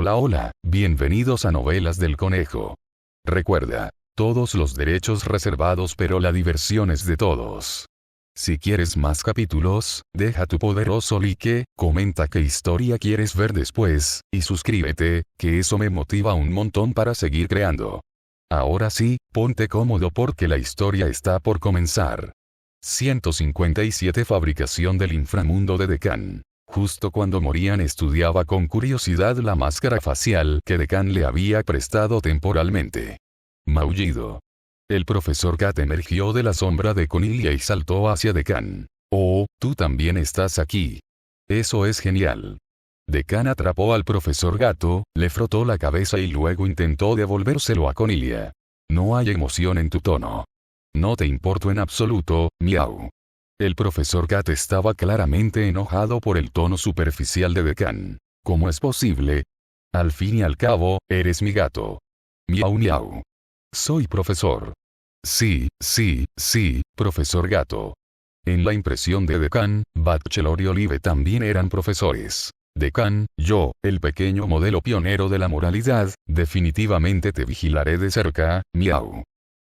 Hola hola, bienvenidos a Novelas del Conejo. Recuerda, todos los derechos reservados pero la diversión es de todos. Si quieres más capítulos, deja tu poderoso like, comenta qué historia quieres ver después, y suscríbete, que eso me motiva un montón para seguir creando. Ahora sí, ponte cómodo porque la historia está por comenzar. 157 Fabricación del inframundo de Decán. Justo cuando Morian estudiaba con curiosidad la máscara facial que Decán le había prestado temporalmente. Maullido. El profesor Cat emergió de la sombra de Cornelia y saltó hacia Decán. Oh, tú también estás aquí. Eso es genial. Decán atrapó al profesor Gato, le frotó la cabeza y luego intentó devolvérselo a Cornelia. No hay emoción en tu tono. No te importo en absoluto, miau. El profesor Cat estaba claramente enojado por el tono superficial de Decán. ¿Cómo es posible? Al fin y al cabo, eres mi gato. Miau miau. Soy profesor. Sí, profesor Gato. En la impresión de Decán, Bachelor y Olive también eran profesores. Decán, yo, el pequeño modelo pionero de la moralidad, definitivamente te vigilaré de cerca, miau.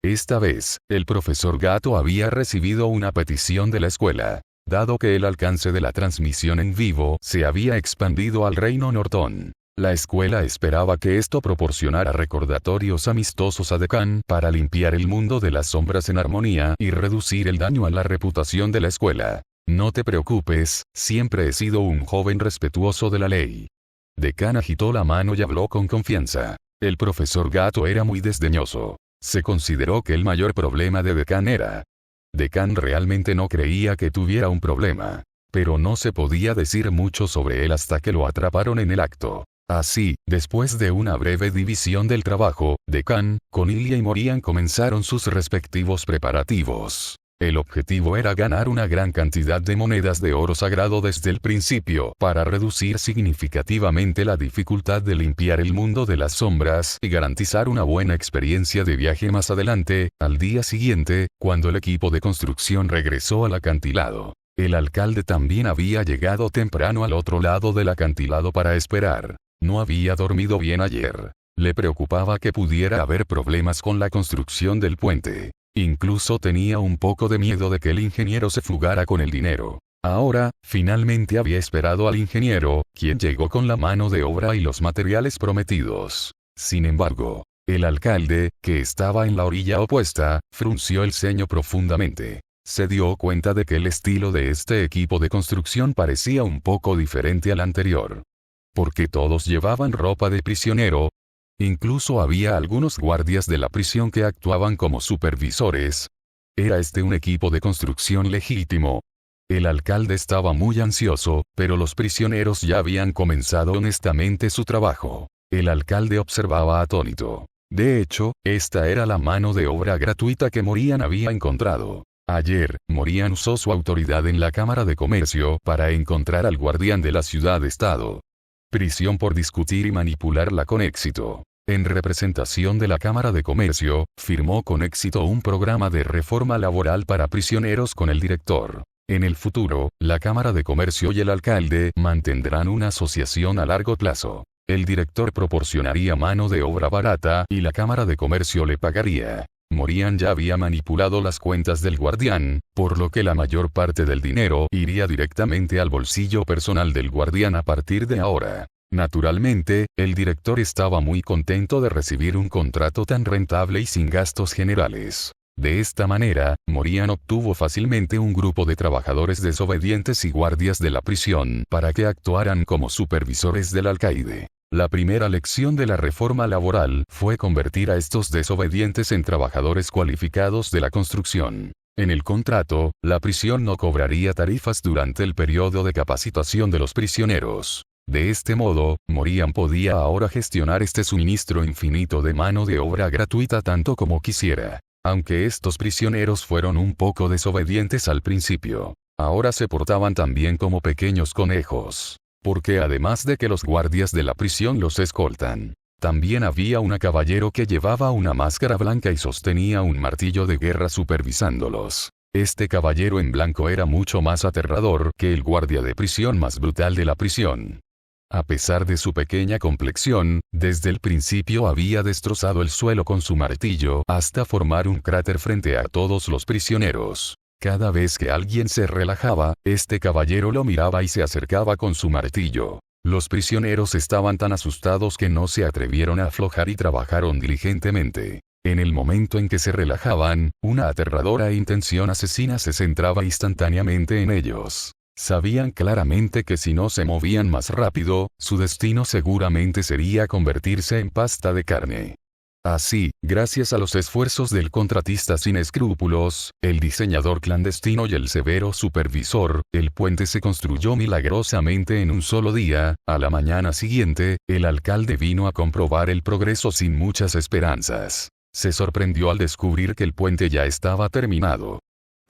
Esta vez, el profesor Gato había recibido una petición de la escuela. Dado que el alcance de la transmisión en vivo se había expandido al Reino Norton, la escuela esperaba que esto proporcionara recordatorios amistosos a Decán para limpiar el mundo de las sombras en armonía y reducir el daño a la reputación de la escuela. No te preocupes, siempre he sido un joven respetuoso de la ley. Decán agitó la mano y habló con confianza. El profesor Gato era muy desdeñoso. Se consideró que el mayor problema de Decán era. Decán realmente no creía que tuviera un problema. Pero no se podía decir mucho sobre él hasta que lo atraparon en el acto. Así, después de una breve división del trabajo, Decán, Cornelia y Morian comenzaron sus respectivos preparativos. El objetivo era ganar una gran cantidad de monedas de oro sagrado desde el principio para reducir significativamente la dificultad de limpiar el mundo de las sombras y garantizar una buena experiencia de viaje más adelante. Al día siguiente, cuando el equipo de construcción regresó al acantilado, el alcalde también había llegado temprano al otro lado del acantilado para esperar. No había dormido bien ayer. Le preocupaba que pudiera haber problemas con la construcción del puente. Incluso tenía un poco de miedo de que el ingeniero se fugara con el dinero. Ahora, finalmente había esperado al ingeniero, quien llegó con la mano de obra y los materiales prometidos. Sin embargo, el alcalde, que estaba en la orilla opuesta, frunció el ceño profundamente. Se dio cuenta de que el estilo de este equipo de construcción parecía un poco diferente al anterior. Porque todos llevaban ropa de prisionero. Incluso había algunos guardias de la prisión que actuaban como supervisores. ¿Era este un equipo de construcción legítimo? El alcalde estaba muy ansioso, pero los prisioneros ya habían comenzado honestamente su trabajo. El alcalde observaba atónito. De hecho, esta era la mano de obra gratuita que Morian había encontrado. Ayer, Morian usó su autoridad en la Cámara de Comercio para encontrar al guardián de la ciudad-estado. Prisión por discutir y manipularla con éxito. En representación de la Cámara de Comercio, firmó con éxito un programa de reforma laboral para prisioneros con el director. En el futuro, la Cámara de Comercio y el alcalde mantendrán una asociación a largo plazo. El director proporcionaría mano de obra barata y la Cámara de Comercio le pagaría. Morian ya había manipulado las cuentas del guardián, por lo que la mayor parte del dinero iría directamente al bolsillo personal del guardián a partir de ahora. Naturalmente, el director estaba muy contento de recibir un contrato tan rentable y sin gastos generales. De esta manera, Morian obtuvo fácilmente un grupo de trabajadores desobedientes y guardias de la prisión para que actuaran como supervisores del alcaide. La primera lección de la reforma laboral fue convertir a estos desobedientes en trabajadores cualificados de la construcción. En el contrato, la prisión no cobraría tarifas durante el periodo de capacitación de los prisioneros. De este modo, Morian podía ahora gestionar este suministro infinito de mano de obra gratuita tanto como quisiera. Aunque estos prisioneros fueron un poco desobedientes al principio, ahora se portaban también como pequeños conejos. Porque además de que los guardias de la prisión los escoltan, también había un caballero que llevaba una máscara blanca y sostenía un martillo de guerra supervisándolos. Este caballero en blanco era mucho más aterrador que el guardia de prisión más brutal de la prisión. A pesar de su pequeña complexión, desde el principio había destrozado el suelo con su martillo hasta formar un cráter frente a todos los prisioneros. Cada vez que alguien se relajaba, este caballero lo miraba y se acercaba con su martillo. Los prisioneros estaban tan asustados que no se atrevieron a aflojar y trabajaron diligentemente. En el momento en que se relajaban, una aterradora intención asesina se centraba instantáneamente en ellos. Sabían claramente que si no se movían más rápido, su destino seguramente sería convertirse en pasta de carne. Así, gracias a los esfuerzos del contratista sin escrúpulos, el diseñador clandestino y el severo supervisor, el puente se construyó milagrosamente en un solo día. A la mañana siguiente, el alcalde vino a comprobar el progreso sin muchas esperanzas. Se sorprendió al descubrir que el puente ya estaba terminado.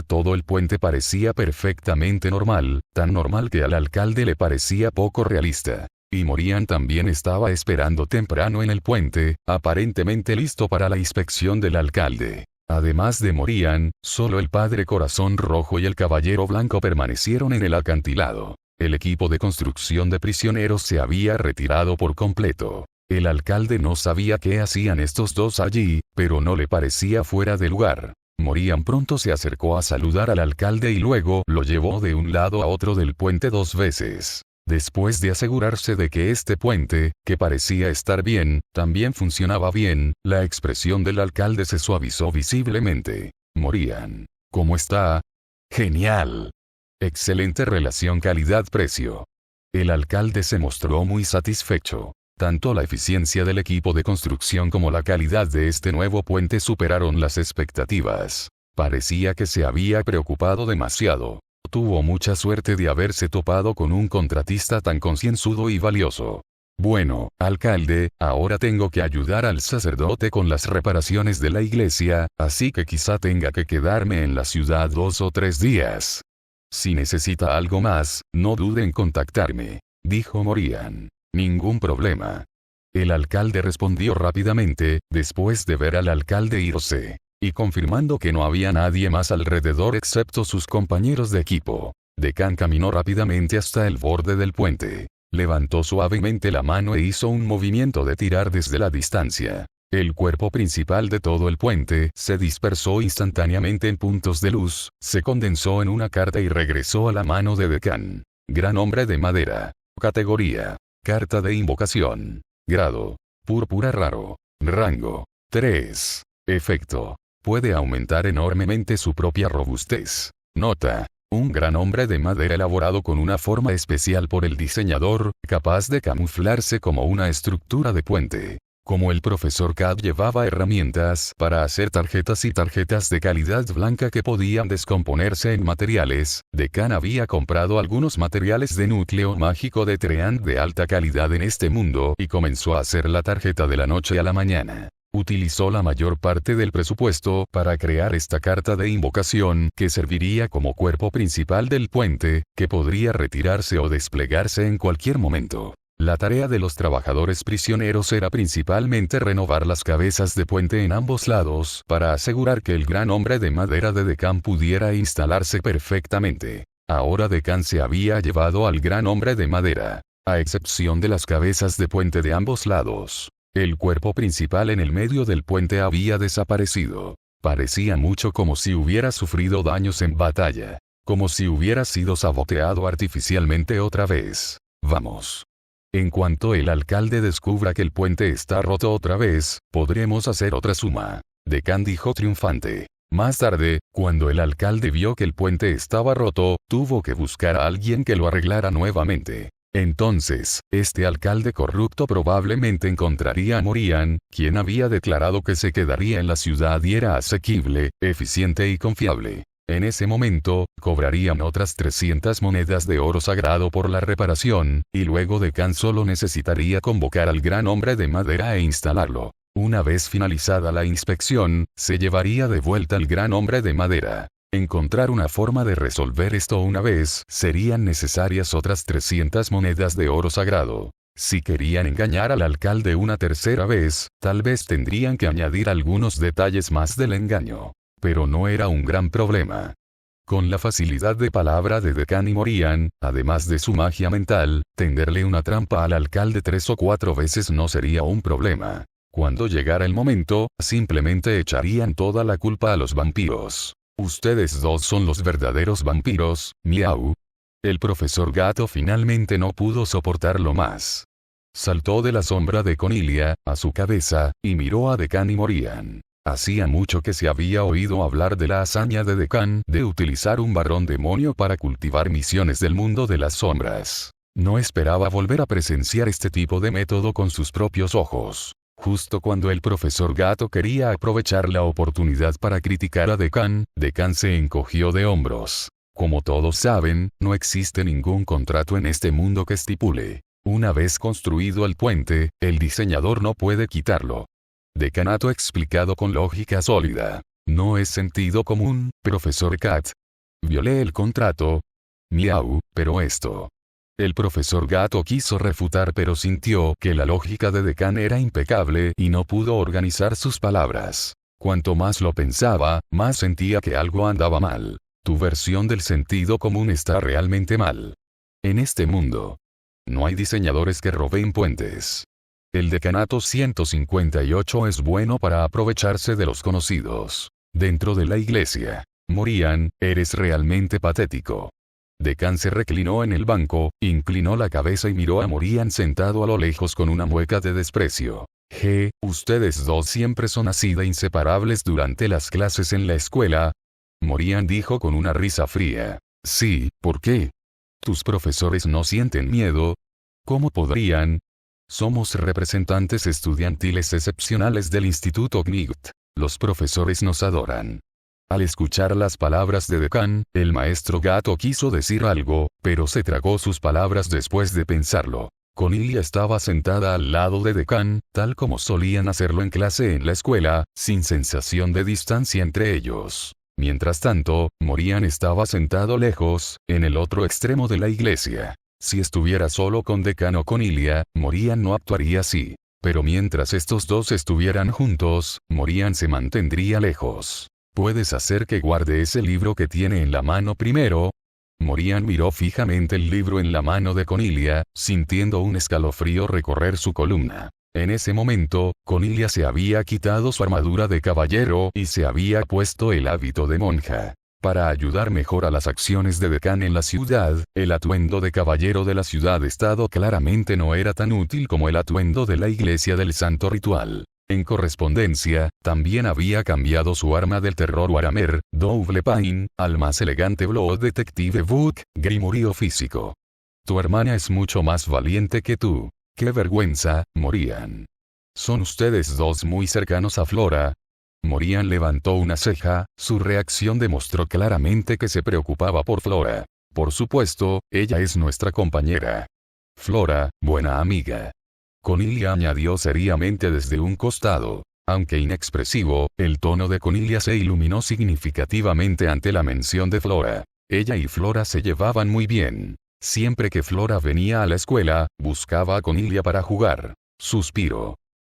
Todo el puente parecía perfectamente normal, tan normal que al alcalde le parecía poco realista. Y Morian también estaba esperando temprano en el puente, aparentemente listo para la inspección del alcalde. Además de Morian, solo el padre Corazón Rojo y el caballero blanco permanecieron en el acantilado. El equipo de construcción de prisioneros se había retirado por completo. El alcalde no sabía qué hacían estos dos allí, pero no le parecía fuera de lugar. Morian pronto se acercó a saludar al alcalde y luego lo llevó de un lado a otro del puente 2 veces. Después de asegurarse de que este puente, que parecía estar bien, también funcionaba bien, la expresión del alcalde se suavizó visiblemente. Morian, ¿cómo está? Genial. Excelente relación calidad-precio. El alcalde se mostró muy satisfecho. Tanto la eficiencia del equipo de construcción como la calidad de este nuevo puente superaron las expectativas. Parecía que se había preocupado demasiado. Tuvo mucha suerte de haberse topado con un contratista tan concienzudo y valioso. Bueno, alcalde, ahora tengo que ayudar al sacerdote con las reparaciones de la iglesia, así que quizá tenga que quedarme en la ciudad 2 o 3 días. Si necesita algo más, no dude en contactarme, dijo Morian. Ningún problema. El alcalde respondió rápidamente, después de ver al alcalde irse, y confirmando que no había nadie más alrededor excepto sus compañeros de equipo. Decan caminó rápidamente hasta el borde del puente. Levantó suavemente la mano e hizo un movimiento de tirar desde la distancia. El cuerpo principal de todo el puente se dispersó instantáneamente en puntos de luz, se condensó en una carta y regresó a la mano de Decan. Gran hombre de madera. Categoría. Carta de invocación. Grado. Púrpura raro. Rango. 3. Efecto. Puede aumentar enormemente su propia robustez. Nota. Un gran hombre de madera elaborado con una forma especial por el diseñador, capaz de camuflarse como una estructura de puente. Como el profesor Cad llevaba herramientas para hacer tarjetas y tarjetas de calidad blanca que podían descomponerse en materiales, Decan había comprado algunos materiales de núcleo mágico de Treant de alta calidad en este mundo y comenzó a hacer la tarjeta de la noche a la mañana. Utilizó la mayor parte del presupuesto para crear esta carta de invocación que serviría como cuerpo principal del puente, que podría retirarse o desplegarse en cualquier momento. La tarea de los trabajadores prisioneros era principalmente renovar las cabezas de puente en ambos lados para asegurar que el gran hombre de madera de Decan pudiera instalarse perfectamente. Ahora Decan se había llevado al gran hombre de madera, a excepción de las cabezas de puente de ambos lados. El cuerpo principal en el medio del puente había desaparecido. Parecía mucho como si hubiera sufrido daños en batalla, como si hubiera sido saboteado artificialmente otra vez. Vamos. En cuanto el alcalde descubra que el puente está roto otra vez, podremos hacer otra suma. Decan dijo triunfante. Más tarde, cuando el alcalde vio que el puente estaba roto, tuvo que buscar a alguien que lo arreglara nuevamente. Entonces, este alcalde corrupto probablemente encontraría a Morian, quien había declarado que se quedaría en la ciudad y era asequible, eficiente y confiable. En ese momento, cobrarían otras 300 monedas de oro sagrado por la reparación, y luego Decan solo necesitaría convocar al gran hombre de madera e instalarlo. Una vez finalizada la inspección, se llevaría de vuelta al gran hombre de madera. Encontrar una forma de resolver esto una vez, serían necesarias otras 300 monedas de oro sagrado. Si querían engañar al alcalde una tercera vez, tal vez tendrían que añadir algunos detalles más del engaño. Pero no era un gran problema. Con la facilidad de palabra de Decán y Morian, además de su magia mental, tenderle una trampa al alcalde 3 o 4 veces no sería un problema. Cuando llegara el momento, simplemente echarían toda la culpa a los vampiros. Ustedes dos son los verdaderos vampiros, miau. El profesor Gato finalmente no pudo soportarlo más. Saltó de la sombra de Conilia, a su cabeza, y miró a Decán y Morian. Hacía mucho que se había oído hablar de la hazaña de Decán de utilizar un varón demonio para cultivar misiones del mundo de las sombras. No esperaba volver a presenciar este tipo de método con sus propios ojos. Justo cuando el profesor Gato quería aprovechar la oportunidad para criticar a Decán, Decán se encogió de hombros. Como todos saben, no existe ningún contrato en este mundo que estipule. Una vez construido el puente, el diseñador no puede quitarlo. Decanato explicado con lógica sólida. No es sentido común, profesor Cat. Violé el contrato. Miau, pero esto. El profesor Gato quiso refutar pero sintió que la lógica de Decán era impecable y no pudo organizar sus palabras. Cuanto más lo pensaba, más sentía que algo andaba mal. Tu versión del sentido común está realmente mal. En este mundo, no hay diseñadores que roben puentes. El decanato 158 es bueno para aprovecharse de los conocidos. Dentro de la iglesia. Morian, eres realmente patético. Decán se reclinó en el banco, inclinó la cabeza y miró a Morian sentado a lo lejos con una mueca de desprecio. Ustedes dos siempre son así de inseparables durante las clases en la escuela. Morian dijo con una risa fría. Sí, ¿por qué? ¿Tus profesores no sienten miedo? ¿Cómo podrían? Somos representantes estudiantiles excepcionales del Instituto Gnight. Los profesores nos adoran. Al escuchar las palabras de Decán, el maestro Gato quiso decir algo, pero se tragó sus palabras después de pensarlo. Conilia estaba sentada al lado de Decán, tal como solían hacerlo en clase en la escuela, sin sensación de distancia entre ellos. Mientras tanto, Morian estaba sentado lejos, en el otro extremo de la iglesia. Si estuviera solo con Decán o Conilia, Morian no actuaría así. Pero mientras estos dos estuvieran juntos, Morian se mantendría lejos. ¿Puedes hacer que guarde ese libro que tiene en la mano primero? Morian miró fijamente el libro en la mano de Conilia, sintiendo un escalofrío recorrer su columna. En ese momento, Conilia se había quitado su armadura de caballero y se había puesto el hábito de monja. Para ayudar mejor a las acciones de Decán en la ciudad, el atuendo de caballero de la ciudad-estado claramente no era tan útil como el atuendo de la iglesia del santo ritual. En correspondencia, también había cambiado su arma del terror Waramer, Double Pain, al más elegante Blood Detective Book, Grimorio físico. Tu hermana es mucho más valiente que tú. ¡Qué vergüenza, Morian! ¿Son ustedes dos muy cercanos a Flora? Morian levantó una ceja, su reacción demostró claramente que se preocupaba por Flora. Por supuesto, ella es nuestra compañera. Flora, buena amiga. Conilia añadió seriamente desde un costado. Aunque inexpresivo, el tono de Conilia se iluminó significativamente ante la mención de Flora. Ella y Flora se llevaban muy bien. Siempre que Flora venía a la escuela, buscaba a Conilia para jugar. Suspiró.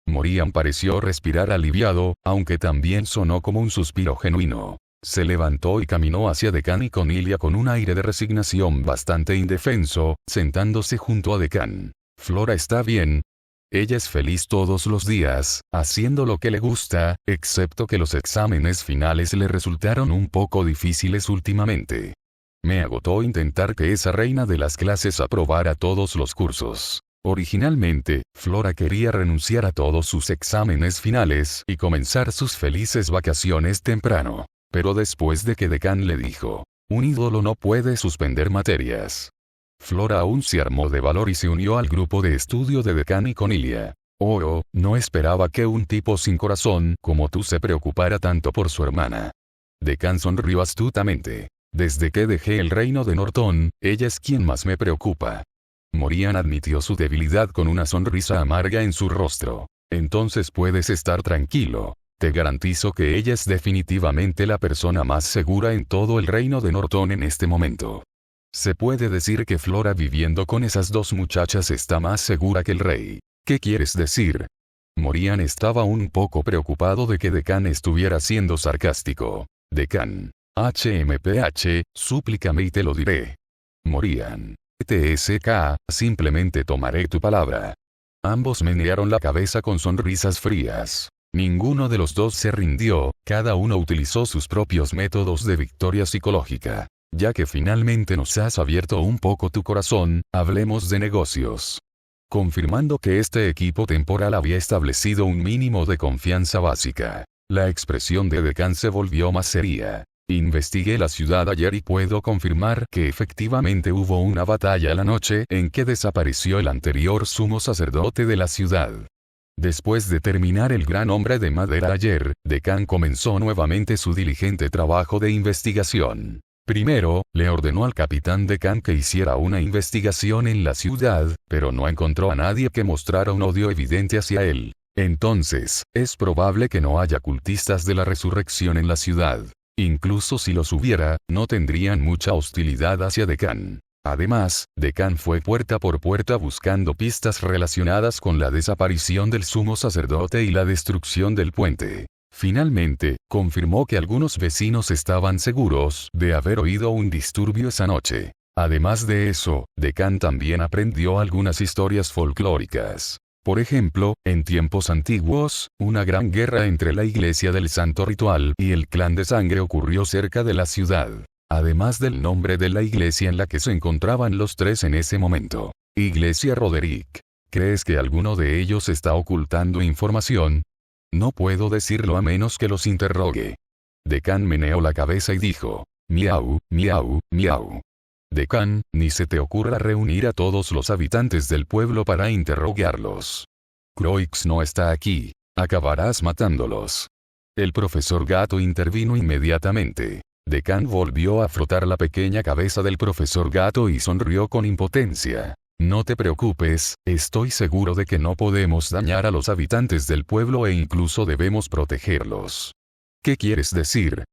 Morian pareció respirar aliviado, aunque también sonó como un suspiro genuino. Se levantó y caminó hacia Decán y Conilia con un aire de resignación bastante indefenso, sentándose junto a Decán. Flora está bien. Ella es feliz todos los días, haciendo lo que le gusta, excepto que los exámenes finales le resultaron un poco difíciles últimamente. Me agotó intentar que esa reina de las clases aprobara todos los cursos. Originalmente, Flora quería renunciar a todos sus exámenes finales y comenzar sus felices vacaciones temprano. Pero después de que Decán le dijo, un ídolo no puede suspender materias. Flora aún se armó de valor y se unió al grupo de estudio de Decán y Conilia. No esperaba que un tipo sin corazón como tú se preocupara tanto por su hermana. Decán sonrió astutamente. Desde que dejé el reino de Norton, ella es quien más me preocupa. Morian admitió su debilidad con una sonrisa amarga en su rostro. Entonces puedes estar tranquilo. Te garantizo que ella es definitivamente la persona más segura en todo el reino de Norton en este momento. Se puede decir que Flora viviendo con esas dos muchachas está más segura que el rey. ¿Qué quieres decir? Morian estaba un poco preocupado de que Decán estuviera siendo sarcástico. Decán. HMPH, súplicame y te lo diré. Morían. TSK, simplemente tomaré tu palabra. Ambos menearon la cabeza con sonrisas frías. Ninguno de los dos se rindió, cada uno utilizó sus propios métodos de victoria psicológica. Ya que finalmente nos has abierto un poco tu corazón, hablemos de negocios. Confirmando que este equipo temporal había establecido un mínimo de confianza básica. La expresión de Decán se volvió más seria. Investigué la ciudad ayer y puedo confirmar que efectivamente hubo una batalla la noche en que desapareció el anterior sumo sacerdote de la ciudad. Después de terminar el gran hombre de madera ayer, Decán comenzó nuevamente su diligente trabajo de investigación. Primero, le ordenó al capitán Decán que hiciera una investigación en la ciudad, pero no encontró a nadie que mostrara un odio evidente hacia él. Entonces, es probable que no haya cultistas de la resurrección en la ciudad. Incluso si los hubiera, no tendrían mucha hostilidad hacia Decán. Además, Decán fue puerta por puerta buscando pistas relacionadas con la desaparición del sumo sacerdote y la destrucción del puente. Finalmente, confirmó que algunos vecinos estaban seguros de haber oído un disturbio esa noche. Además de eso, Decán también aprendió algunas historias folclóricas. Por ejemplo, en tiempos antiguos, una gran guerra entre la Iglesia del Santo Ritual y el Clan de Sangre ocurrió cerca de la ciudad. Además del nombre de la iglesia en la que se encontraban los tres en ese momento. Iglesia Roderick. ¿Crees que alguno de ellos está ocultando información? No puedo decirlo a menos que los interrogue. Decán meneó la cabeza y dijo, miau, miau, miau. Decán, ni se te ocurra reunir a todos los habitantes del pueblo para interrogarlos. Croix no está aquí. Acabarás matándolos. El profesor Gato intervino inmediatamente. Decán volvió a frotar la pequeña cabeza del profesor Gato y sonrió con impotencia. No te preocupes, estoy seguro de que no podemos dañar a los habitantes del pueblo e incluso debemos protegerlos. ¿Qué quieres decir?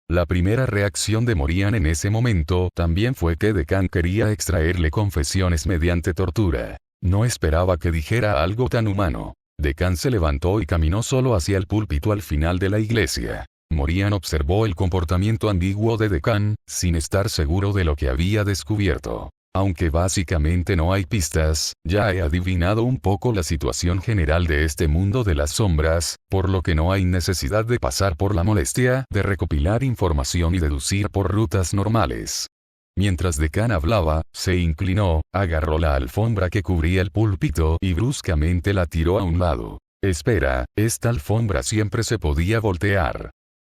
La primera reacción de Morian en ese momento también fue que Decán quería extraerle confesiones mediante tortura. No esperaba que dijera algo tan humano. Decán se levantó y caminó solo hacia el púlpito al final de la iglesia. Morian observó el comportamiento ambiguo de Decán, sin estar seguro de lo que había descubierto. Aunque básicamente no hay pistas, ya he adivinado un poco la situación general de este mundo de las sombras, por lo que no hay necesidad de pasar por la molestia de recopilar información y deducir por rutas normales. Mientras Decán hablaba, se inclinó, agarró la alfombra que cubría el púlpito y bruscamente la tiró a un lado. Espera, esta alfombra siempre se podía voltear.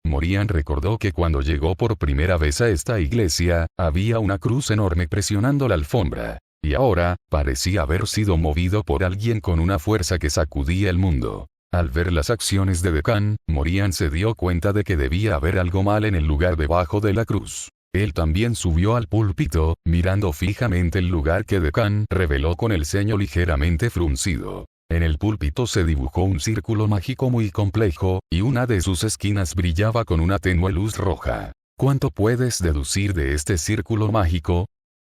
Morian recordó que cuando llegó por primera vez a esta iglesia, había una cruz enorme presionando la alfombra. Y ahora, parecía haber sido movido por alguien con una fuerza que sacudía el mundo. Al ver las acciones de Decán, Morian se dio cuenta de que debía haber algo mal en el lugar debajo de la cruz. Él también subió al púlpito, mirando fijamente el lugar que Decán reveló con el ceño ligeramente fruncido. En el púlpito se dibujó un círculo mágico muy complejo, y una de sus esquinas brillaba con una tenue luz roja. ¿Cuánto puedes deducir de este círculo mágico?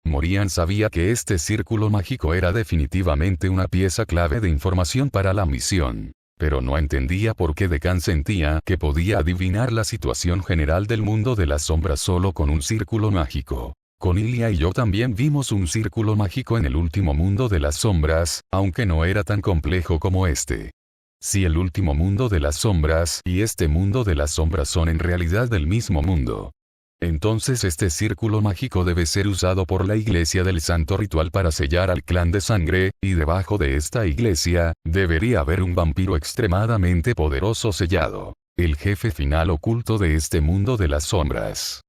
Morian sabía que este círculo mágico era definitivamente una pieza clave de información para la misión. Pero no entendía por qué Decán sentía que podía adivinar la situación general del mundo de las sombras solo con un círculo mágico. Cornelia y yo también vimos un círculo mágico en el último mundo de las sombras, aunque no era tan complejo como este. Si el último mundo de las sombras y este mundo de las sombras son en realidad del mismo mundo, entonces este círculo mágico debe ser usado por la Iglesia del Santo Ritual para sellar al Clan de Sangre, y debajo de esta iglesia, debería haber un vampiro extremadamente poderoso sellado. El jefe final oculto de este mundo de las sombras.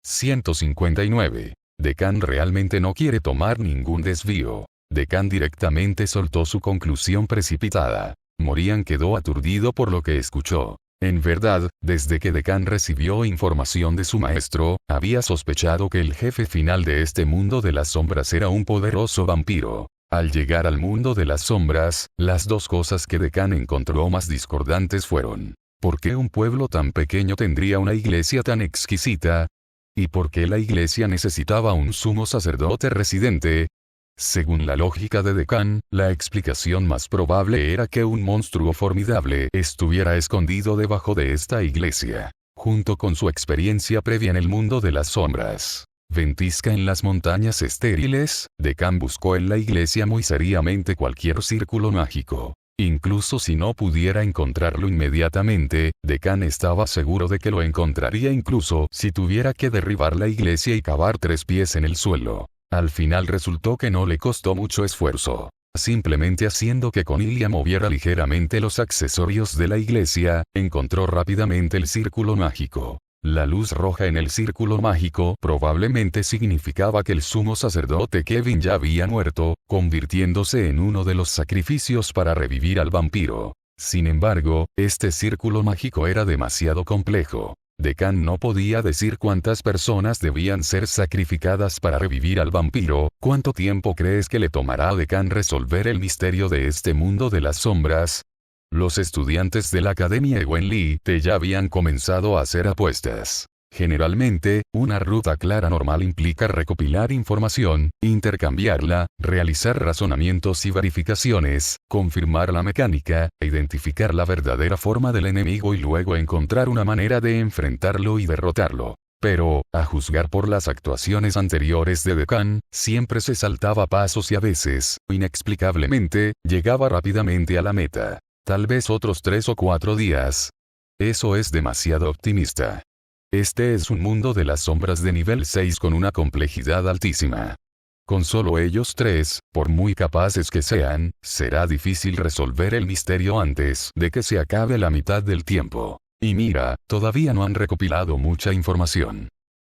159. Decán realmente no quiere tomar ningún desvío. Decán directamente soltó su conclusión precipitada. Morian quedó aturdido por lo que escuchó. En verdad, desde que Decán recibió información de su maestro, había sospechado que el jefe final de este mundo de las sombras era un poderoso vampiro. Al llegar al mundo de las sombras, las dos cosas que Decán encontró más discordantes fueron: ¿por qué un pueblo tan pequeño tendría una iglesia tan exquisita? ¿Y por qué la iglesia necesitaba un sumo sacerdote residente? Según la lógica de Decán, la explicación más probable era que un monstruo formidable estuviera escondido debajo de esta iglesia. junto con su experiencia previa en el mundo de las sombras. Ventisca en las montañas estériles, Decán buscó en la iglesia muy seriamente cualquier círculo mágico. Incluso si no pudiera encontrarlo inmediatamente, Decán estaba seguro de que lo encontraría incluso si tuviera que derribar la iglesia y cavar 3 pies en el suelo. Al final resultó que no le costó mucho esfuerzo. Simplemente haciendo que Cornelia moviera ligeramente los accesorios de la iglesia, encontró rápidamente el círculo mágico. La luz roja en el círculo mágico probablemente significaba que el sumo sacerdote Kevin ya había muerto, convirtiéndose en uno de los sacrificios para revivir al vampiro. Sin embargo, este círculo mágico era demasiado complejo. Decán no podía decir cuántas personas debían ser sacrificadas para revivir al vampiro. ¿Cuánto tiempo crees que le tomará a Decán resolver el misterio de este mundo de las sombras? Los estudiantes de la Academia Ewenli ya habían comenzado a hacer apuestas. Generalmente, una ruta clara normal implica recopilar información, intercambiarla, realizar razonamientos y verificaciones, confirmar la mecánica, identificar la verdadera forma del enemigo y luego encontrar una manera de enfrentarlo y derrotarlo. Pero, a juzgar por las actuaciones anteriores de Decán, siempre se saltaba pasos y a veces, inexplicablemente, llegaba rápidamente a la meta. Tal vez otros 3 o 4 días. Eso es demasiado optimista. Este es un mundo de las sombras de nivel 6 con una complejidad altísima. Con solo ellos 3, por muy capaces que sean, será difícil resolver el misterio antes de que se acabe la mitad del tiempo. Y mira, todavía no han recopilado mucha información.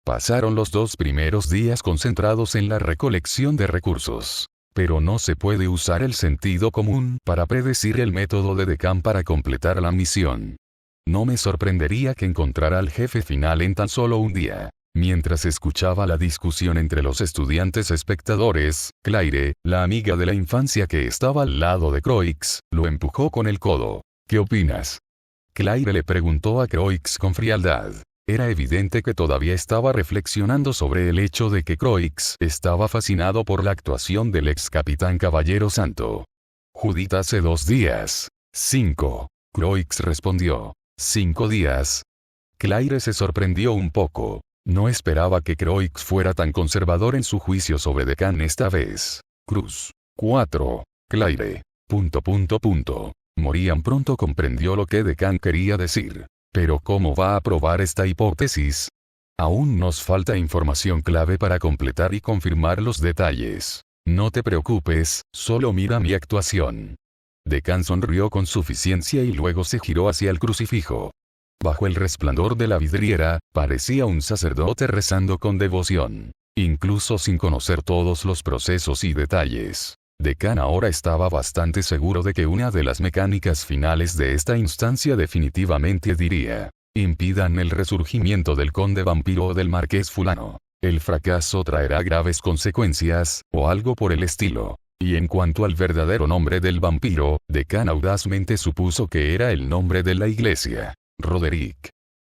Pasaron los 2 primeros días concentrados en la recolección de recursos. Pero no se puede usar el sentido común para predecir el método de Decán para completar la misión. No me sorprendería que encontrara al jefe final en tan solo un día. Mientras escuchaba la discusión entre los estudiantes espectadores, Claire, la amiga de la infancia que estaba al lado de Croix, lo empujó con el codo. ¿Qué opinas? Claire le preguntó a Croix con frialdad. Era evidente que todavía estaba reflexionando sobre el hecho de que Croix estaba fascinado por la actuación del ex capitán Caballero Santo. Judith hace 2 días. 5. Croix respondió. 5 días. Claire se sorprendió un poco. No esperaba que Croix fuera tan conservador en su juicio sobre Decán esta vez. Cruz. 4. Claire. Morian pronto comprendió lo que Decán quería decir. Pero ¿cómo va a probar esta hipótesis? Aún nos falta información clave para completar y confirmar los detalles. No te preocupes, solo mira mi actuación. Decán sonrió con suficiencia y luego se giró hacia el crucifijo. Bajo el resplandor de la vidriera, parecía un sacerdote rezando con devoción. Incluso sin conocer todos los procesos y detalles. Decán ahora estaba bastante seguro de que una de las mecánicas finales de esta instancia definitivamente diría: impidan el resurgimiento del conde vampiro o del marqués fulano. El fracaso traerá graves consecuencias, o algo por el estilo. Y en cuanto al verdadero nombre del vampiro, Decán audazmente supuso que era el nombre de la iglesia. Roderick.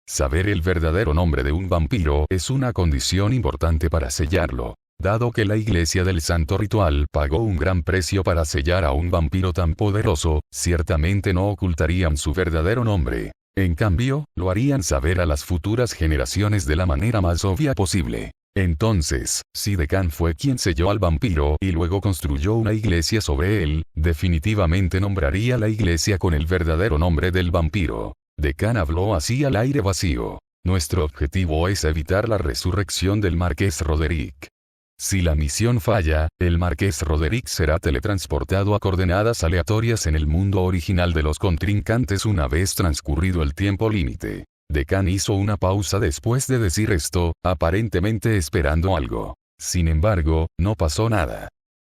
Saber el verdadero nombre de un vampiro es una condición importante para sellarlo. Dado que la Iglesia del Santo Ritual pagó un gran precio para sellar a un vampiro tan poderoso, ciertamente no ocultarían su verdadero nombre. En cambio, lo harían saber a las futuras generaciones de la manera más obvia posible. Entonces, si Decán fue quien selló al vampiro y luego construyó una iglesia sobre él, definitivamente nombraría la iglesia con el verdadero nombre del vampiro. Decán habló así al aire vacío. Nuestro objetivo es evitar la resurrección del marqués Roderick. Si la misión falla, el marqués Roderick será teletransportado a coordenadas aleatorias en el mundo original de los contrincantes una vez transcurrido el tiempo límite. Decán hizo una pausa después de decir esto, aparentemente esperando algo. Sin embargo, no pasó nada.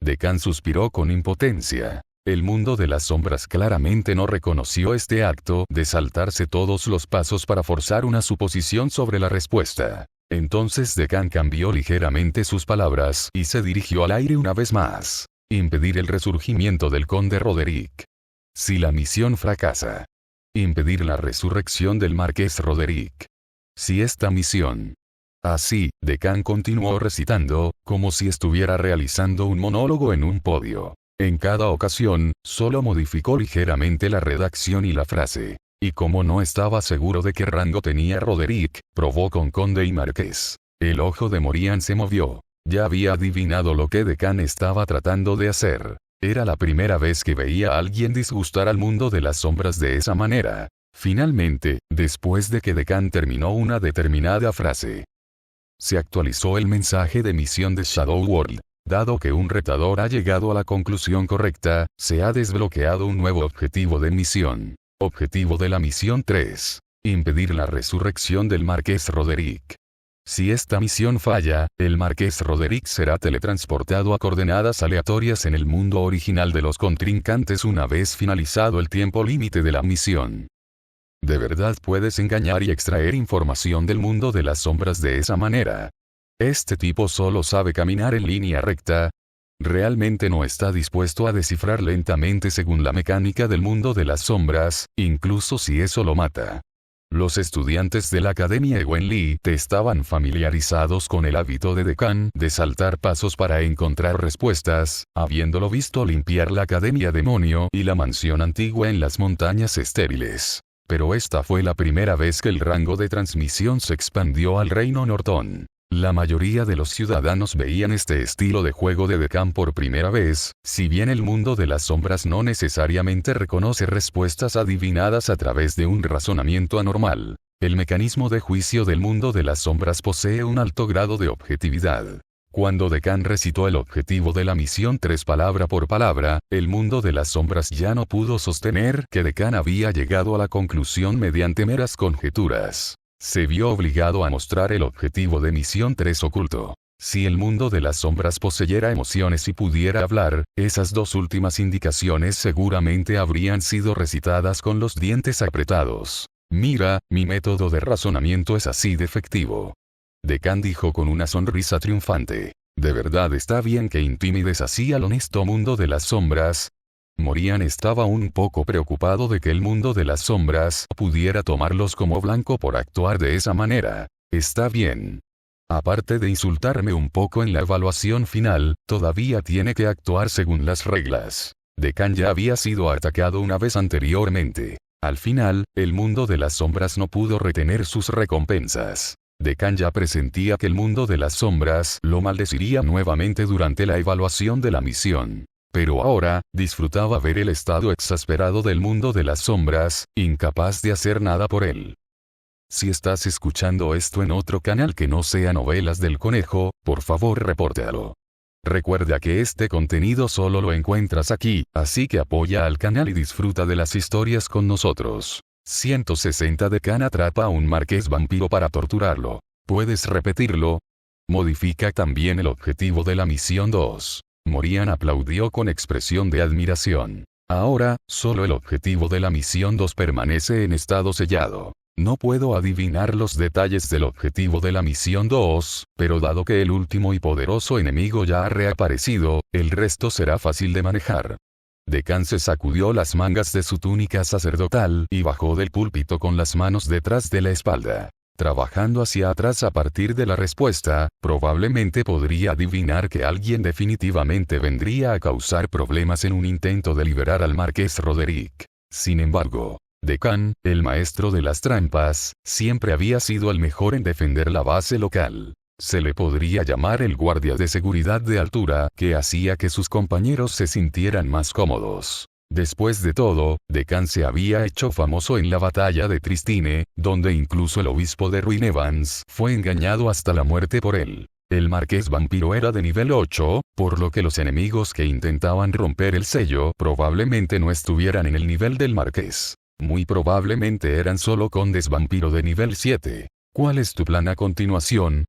Decán suspiró con impotencia. El mundo de las sombras claramente no reconoció este acto de saltarse todos los pasos para forzar una suposición sobre la respuesta. Entonces Decán cambió ligeramente sus palabras y se dirigió al aire una vez más. Impedir el resurgimiento del conde Roderick. Si la misión fracasa. Impedir la resurrección del marqués Roderick. Si esta misión. Así, Decán continuó recitando, como si estuviera realizando un monólogo en un podio. En cada ocasión, solo modificó ligeramente la redacción y la frase. Y como no estaba seguro de qué rango tenía Roderick, probó con conde y marqués. El ojo de Morian se movió. Ya había adivinado lo que Deccan estaba tratando de hacer. Era la primera vez que veía a alguien disgustar al mundo de las sombras de esa manera. Finalmente, después de que Deccan terminó una determinada frase, se actualizó el mensaje de misión de Shadow World. Dado que un retador ha llegado a la conclusión correcta, se ha desbloqueado un nuevo objetivo de misión. Objetivo de la misión 3. Impedir la resurrección del Marqués Roderick. Si esta misión falla, el Marqués Roderick será teletransportado a coordenadas aleatorias en el mundo original de los contrincantes una vez finalizado el tiempo límite de la misión. ¿De verdad puedes engañar y extraer información del mundo de las sombras de esa manera? Este tipo solo sabe caminar en línea recta. Realmente no está dispuesto a descifrar lentamente según la mecánica del mundo de las sombras, incluso si eso lo mata. Los estudiantes de la Academia Ewenli estaban familiarizados con el hábito de Deccan de saltar pasos para encontrar respuestas, habiéndolo visto limpiar la Academia Demonio y la mansión antigua en las montañas estériles. Pero esta fue la primera vez que el rango de transmisión se expandió al Reino Norton. La mayoría de los ciudadanos veían este estilo de juego de Deccan por primera vez, si bien el mundo de las sombras no necesariamente reconoce respuestas adivinadas a través de un razonamiento anormal. El mecanismo de juicio del mundo de las sombras posee un alto grado de objetividad. Cuando Deccan recitó el objetivo de la misión 3 palabra por palabra, el mundo de las sombras ya no pudo sostener que Deccan había llegado a la conclusión mediante meras conjeturas. Se vio obligado a mostrar el objetivo de misión 3 oculto. Si el mundo de las sombras poseyera emociones y pudiera hablar, esas dos últimas indicaciones seguramente habrían sido recitadas con los dientes apretados. Mira, mi método de razonamiento es así de efectivo. Deccan dijo con una sonrisa triunfante. ¿De verdad está bien que intimides así al honesto mundo de las sombras? Morian estaba un poco preocupado de que el mundo de las sombras pudiera tomarlos como blanco por actuar de esa manera. Está bien. Aparte de insultarme un poco en la evaluación final, todavía tiene que actuar según las reglas. Deccan ya había sido atacado una vez anteriormente. Al final, el mundo de las sombras no pudo retener sus recompensas. Deccan ya presentía que el mundo de las sombras lo maldeciría nuevamente durante la evaluación de la misión. Pero ahora, disfrutaba ver el estado exasperado del mundo de las sombras, incapaz de hacer nada por él. Si estás escuchando esto en otro canal que no sea Novelas del Conejo, por favor repórtalo. Recuerda que este contenido solo lo encuentras aquí, así que apoya al canal y disfruta de las historias con nosotros. 160 Deccan atrapa a un marqués vampiro para torturarlo. ¿Puedes repetirlo? Modifica también el objetivo de la misión 2. Morian aplaudió con expresión de admiración. Ahora, solo el objetivo de la misión 2 permanece en estado sellado. No puedo adivinar los detalles del objetivo de la misión 2, pero dado que el último y poderoso enemigo ya ha reaparecido, el resto será fácil de manejar. Deccan se sacudió las mangas de su túnica sacerdotal y bajó del púlpito con las manos detrás de la espalda. Trabajando hacia atrás a partir de la respuesta, probablemente podría adivinar que alguien definitivamente vendría a causar problemas en un intento de liberar al Marqués Roderick. Sin embargo, Deccan, el maestro de las trampas, siempre había sido el mejor en defender la base local. Se le podría llamar el guardia de seguridad de altura que hacía que sus compañeros se sintieran más cómodos. Después de todo, Deccan se había hecho famoso en la batalla de Tristine, donde incluso el obispo de Ruin Evans fue engañado hasta la muerte por él. El marqués vampiro era de nivel 8, por lo que los enemigos que intentaban romper el sello probablemente no estuvieran en el nivel del marqués. Muy probablemente eran solo condes vampiro de nivel 7. ¿Cuál es tu plan a continuación?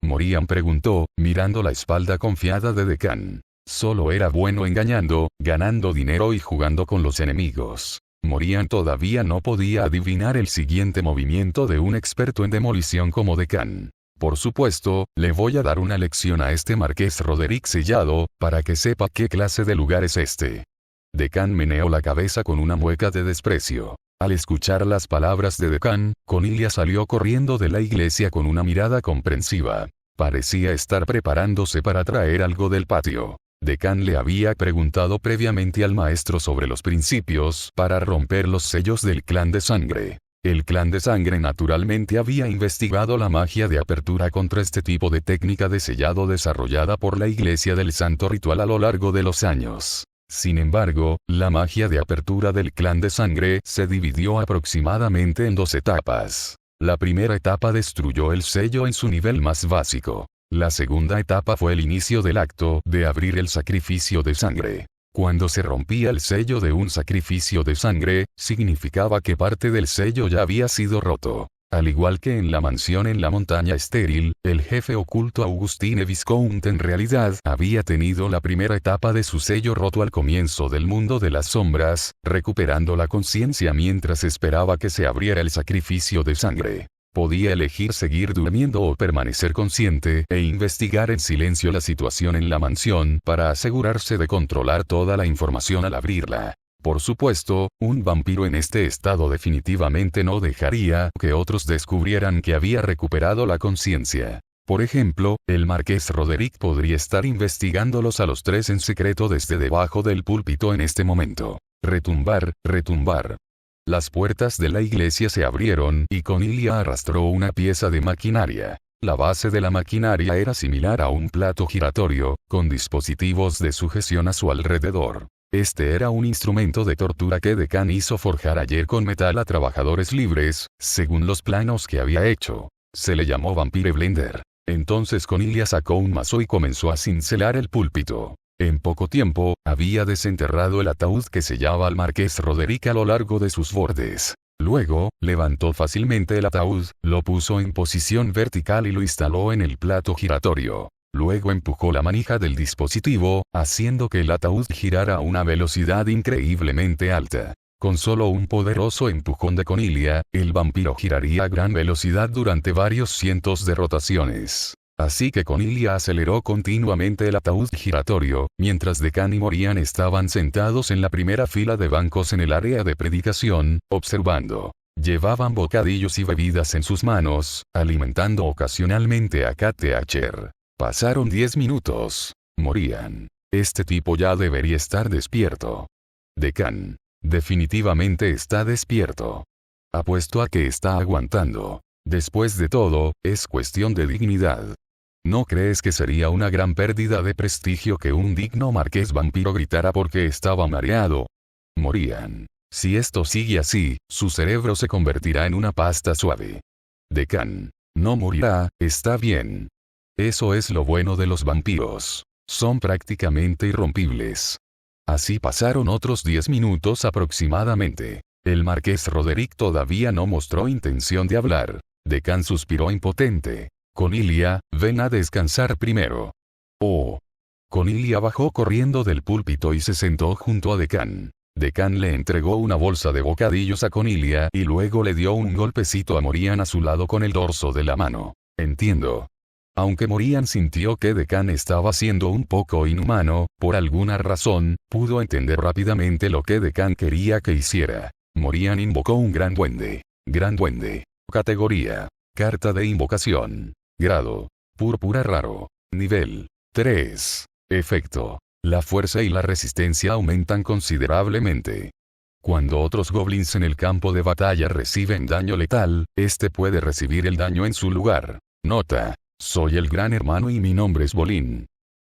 Morian preguntó, mirando la espalda confiada de Deccan. Solo era bueno engañando, ganando dinero y jugando con los enemigos. Morian todavía no podía adivinar el siguiente movimiento de un experto en demolición como Deccan. Por supuesto, le voy a dar una lección a este marqués Roderick sellado, para que sepa qué clase de lugar es este. Deccan meneó la cabeza con una mueca de desprecio. Al escuchar las palabras de Deccan, Cornelia salió corriendo de la iglesia con una mirada comprensiva. Parecía estar preparándose para traer algo del patio. Dekan le había preguntado previamente al maestro sobre los principios para romper los sellos del clan de sangre. El clan de sangre naturalmente había investigado la magia de apertura contra este tipo de técnica de sellado desarrollada por la Iglesia del Santo Ritual a lo largo de los años. Sin embargo, la magia de apertura del clan de sangre se dividió aproximadamente en 2 etapas. La primera etapa destruyó el sello en su nivel más básico. La segunda etapa fue el inicio del acto de abrir el sacrificio de sangre. Cuando se rompía el sello de un sacrificio de sangre, significaba que parte del sello ya había sido roto. Al igual que en la mansión en la montaña estéril, el jefe oculto Augustine Viscount en realidad había tenido la primera etapa de su sello roto al comienzo del mundo de las sombras, recuperando la conciencia mientras esperaba que se abriera el sacrificio de sangre. Podía elegir seguir durmiendo o permanecer consciente e investigar en silencio la situación en la mansión para asegurarse de controlar toda la información al abrirla. Por supuesto, un vampiro en este estado definitivamente no dejaría que otros descubrieran que había recuperado la conciencia. Por ejemplo, el marqués Roderick podría estar investigándolos a los 3 en secreto desde debajo del púlpito en este momento. Retumbar, retumbar. Las puertas de la iglesia se abrieron y Cornelia arrastró una pieza de maquinaria. La base de la maquinaria era similar a un plato giratorio, con dispositivos de sujeción a su alrededor. Este era un instrumento de tortura que Dekan hizo forjar ayer con metal a trabajadores libres, según los planos que había hecho. Se le llamó Vampire Blender. Entonces Cornelia sacó un mazo y comenzó a cincelar el púlpito. En poco tiempo, había desenterrado el ataúd que sellaba al marqués Roderick a lo largo de sus bordes. Luego, levantó fácilmente el ataúd, lo puso en posición vertical y lo instaló en el plato giratorio. Luego empujó la manija del dispositivo, haciendo que el ataúd girara a una velocidad increíblemente alta. Con solo un poderoso empujón de Cornelia, el vampiro giraría a gran velocidad durante varios cientos de rotaciones. Así que Cornelia aceleró continuamente el ataúd giratorio, mientras Dekan y Morian estaban sentados en la primera fila de bancos en el área de predicación, observando. Llevaban bocadillos y bebidas en sus manos, alimentando ocasionalmente a Cat Thatcher. Pasaron 10 minutos. Morian. Este tipo ya debería estar despierto. Dekan. Definitivamente está despierto. Apuesto a que está aguantando. Después de todo, es cuestión de dignidad. ¿No crees que sería una gran pérdida de prestigio que un digno marqués vampiro gritara porque estaba mareado? Morian. Si esto sigue así, su cerebro se convertirá en una pasta suave. Dekan. No morirá, está bien. Eso es lo bueno de los vampiros. Son prácticamente irrompibles. Así pasaron otros 10 minutos aproximadamente. El marqués Roderick todavía no mostró intención de hablar. Dekan suspiró impotente. Cornelia, ven a descansar primero. Oh. Cornelia bajó corriendo del púlpito y se sentó junto a Dekan. Dekan le entregó una bolsa de bocadillos a Cornelia y luego le dio un golpecito a Morian a su lado con el dorso de la mano. Entiendo. Aunque Morian sintió que Dekan estaba siendo un poco inhumano, por alguna razón, pudo entender rápidamente lo que Dekan quería que hiciera. Morian invocó un gran duende. Gran duende. Categoría. Carta de invocación. Grado. Púrpura raro. Nivel. 3. Efecto. La fuerza y la resistencia aumentan considerablemente. Cuando otros goblins en el campo de batalla reciben daño letal, este puede recibir el daño en su lugar. Nota. Soy el gran hermano y mi nombre es Bolin.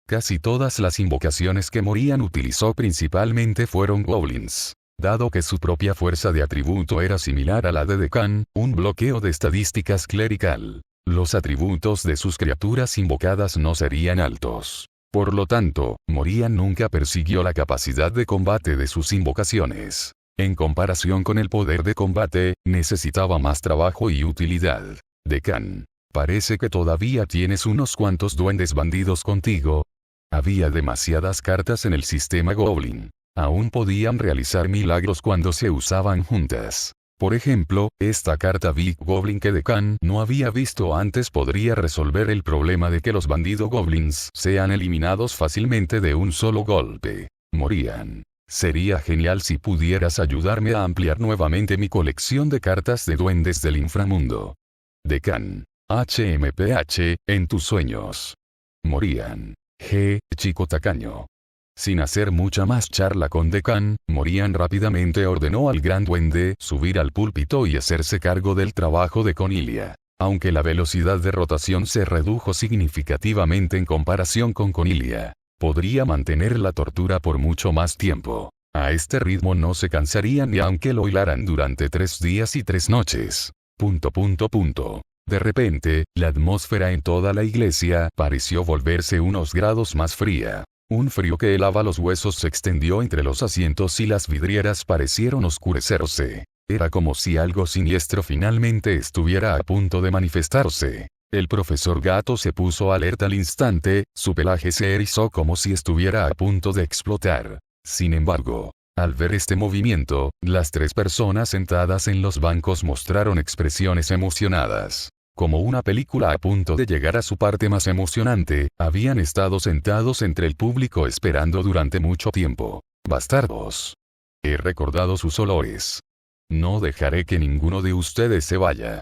Casi todas las invocaciones que Morian utilizó principalmente fueron goblins. Dado que su propia fuerza de atributo era similar a la de Dekan, un bloqueo de estadísticas clerical. Los atributos de sus criaturas invocadas no serían altos. Por lo tanto, Morian nunca persiguió la capacidad de combate de sus invocaciones. En comparación con el poder de combate, necesitaba más trabajo y utilidad. Dekan. Parece que todavía tienes unos cuantos duendes bandidos contigo. Había demasiadas cartas en el sistema Goblin. Aún podían realizar milagros cuando se usaban juntas. Por ejemplo, esta carta Big Goblin que Dekan no había visto antes podría resolver el problema de que los bandido goblins sean eliminados fácilmente de un solo golpe. Morian. Sería genial si pudieras ayudarme a ampliar nuevamente mi colección de cartas de duendes del inframundo. Dekan. HMPH, en tus sueños. Morian. G, chico tacaño. Sin hacer mucha más charla con Decán, Morian rápidamente ordenó al gran duende subir al púlpito y hacerse cargo del trabajo de Cornelia. Aunque la velocidad de rotación se redujo significativamente en comparación con Cornelia, podría mantener la tortura por mucho más tiempo. A este ritmo no se cansarían ni aunque lo hilaran durante 3 días y 3 noches. De repente, la atmósfera en toda la iglesia pareció volverse unos grados más fría. Un frío que helaba los huesos se extendió entre los asientos y las vidrieras parecieron oscurecerse. Era como si algo siniestro finalmente estuviera a punto de manifestarse. El profesor Gato se puso alerta al instante, su pelaje se erizó como si estuviera a punto de explotar. Sin embargo, al ver este movimiento, las 3 personas sentadas en los bancos mostraron expresiones emocionadas. Como una película a punto de llegar a su parte más emocionante, habían estado sentados entre el público esperando durante mucho tiempo. Bastardos. He recordado sus olores. No dejaré que ninguno de ustedes se vaya.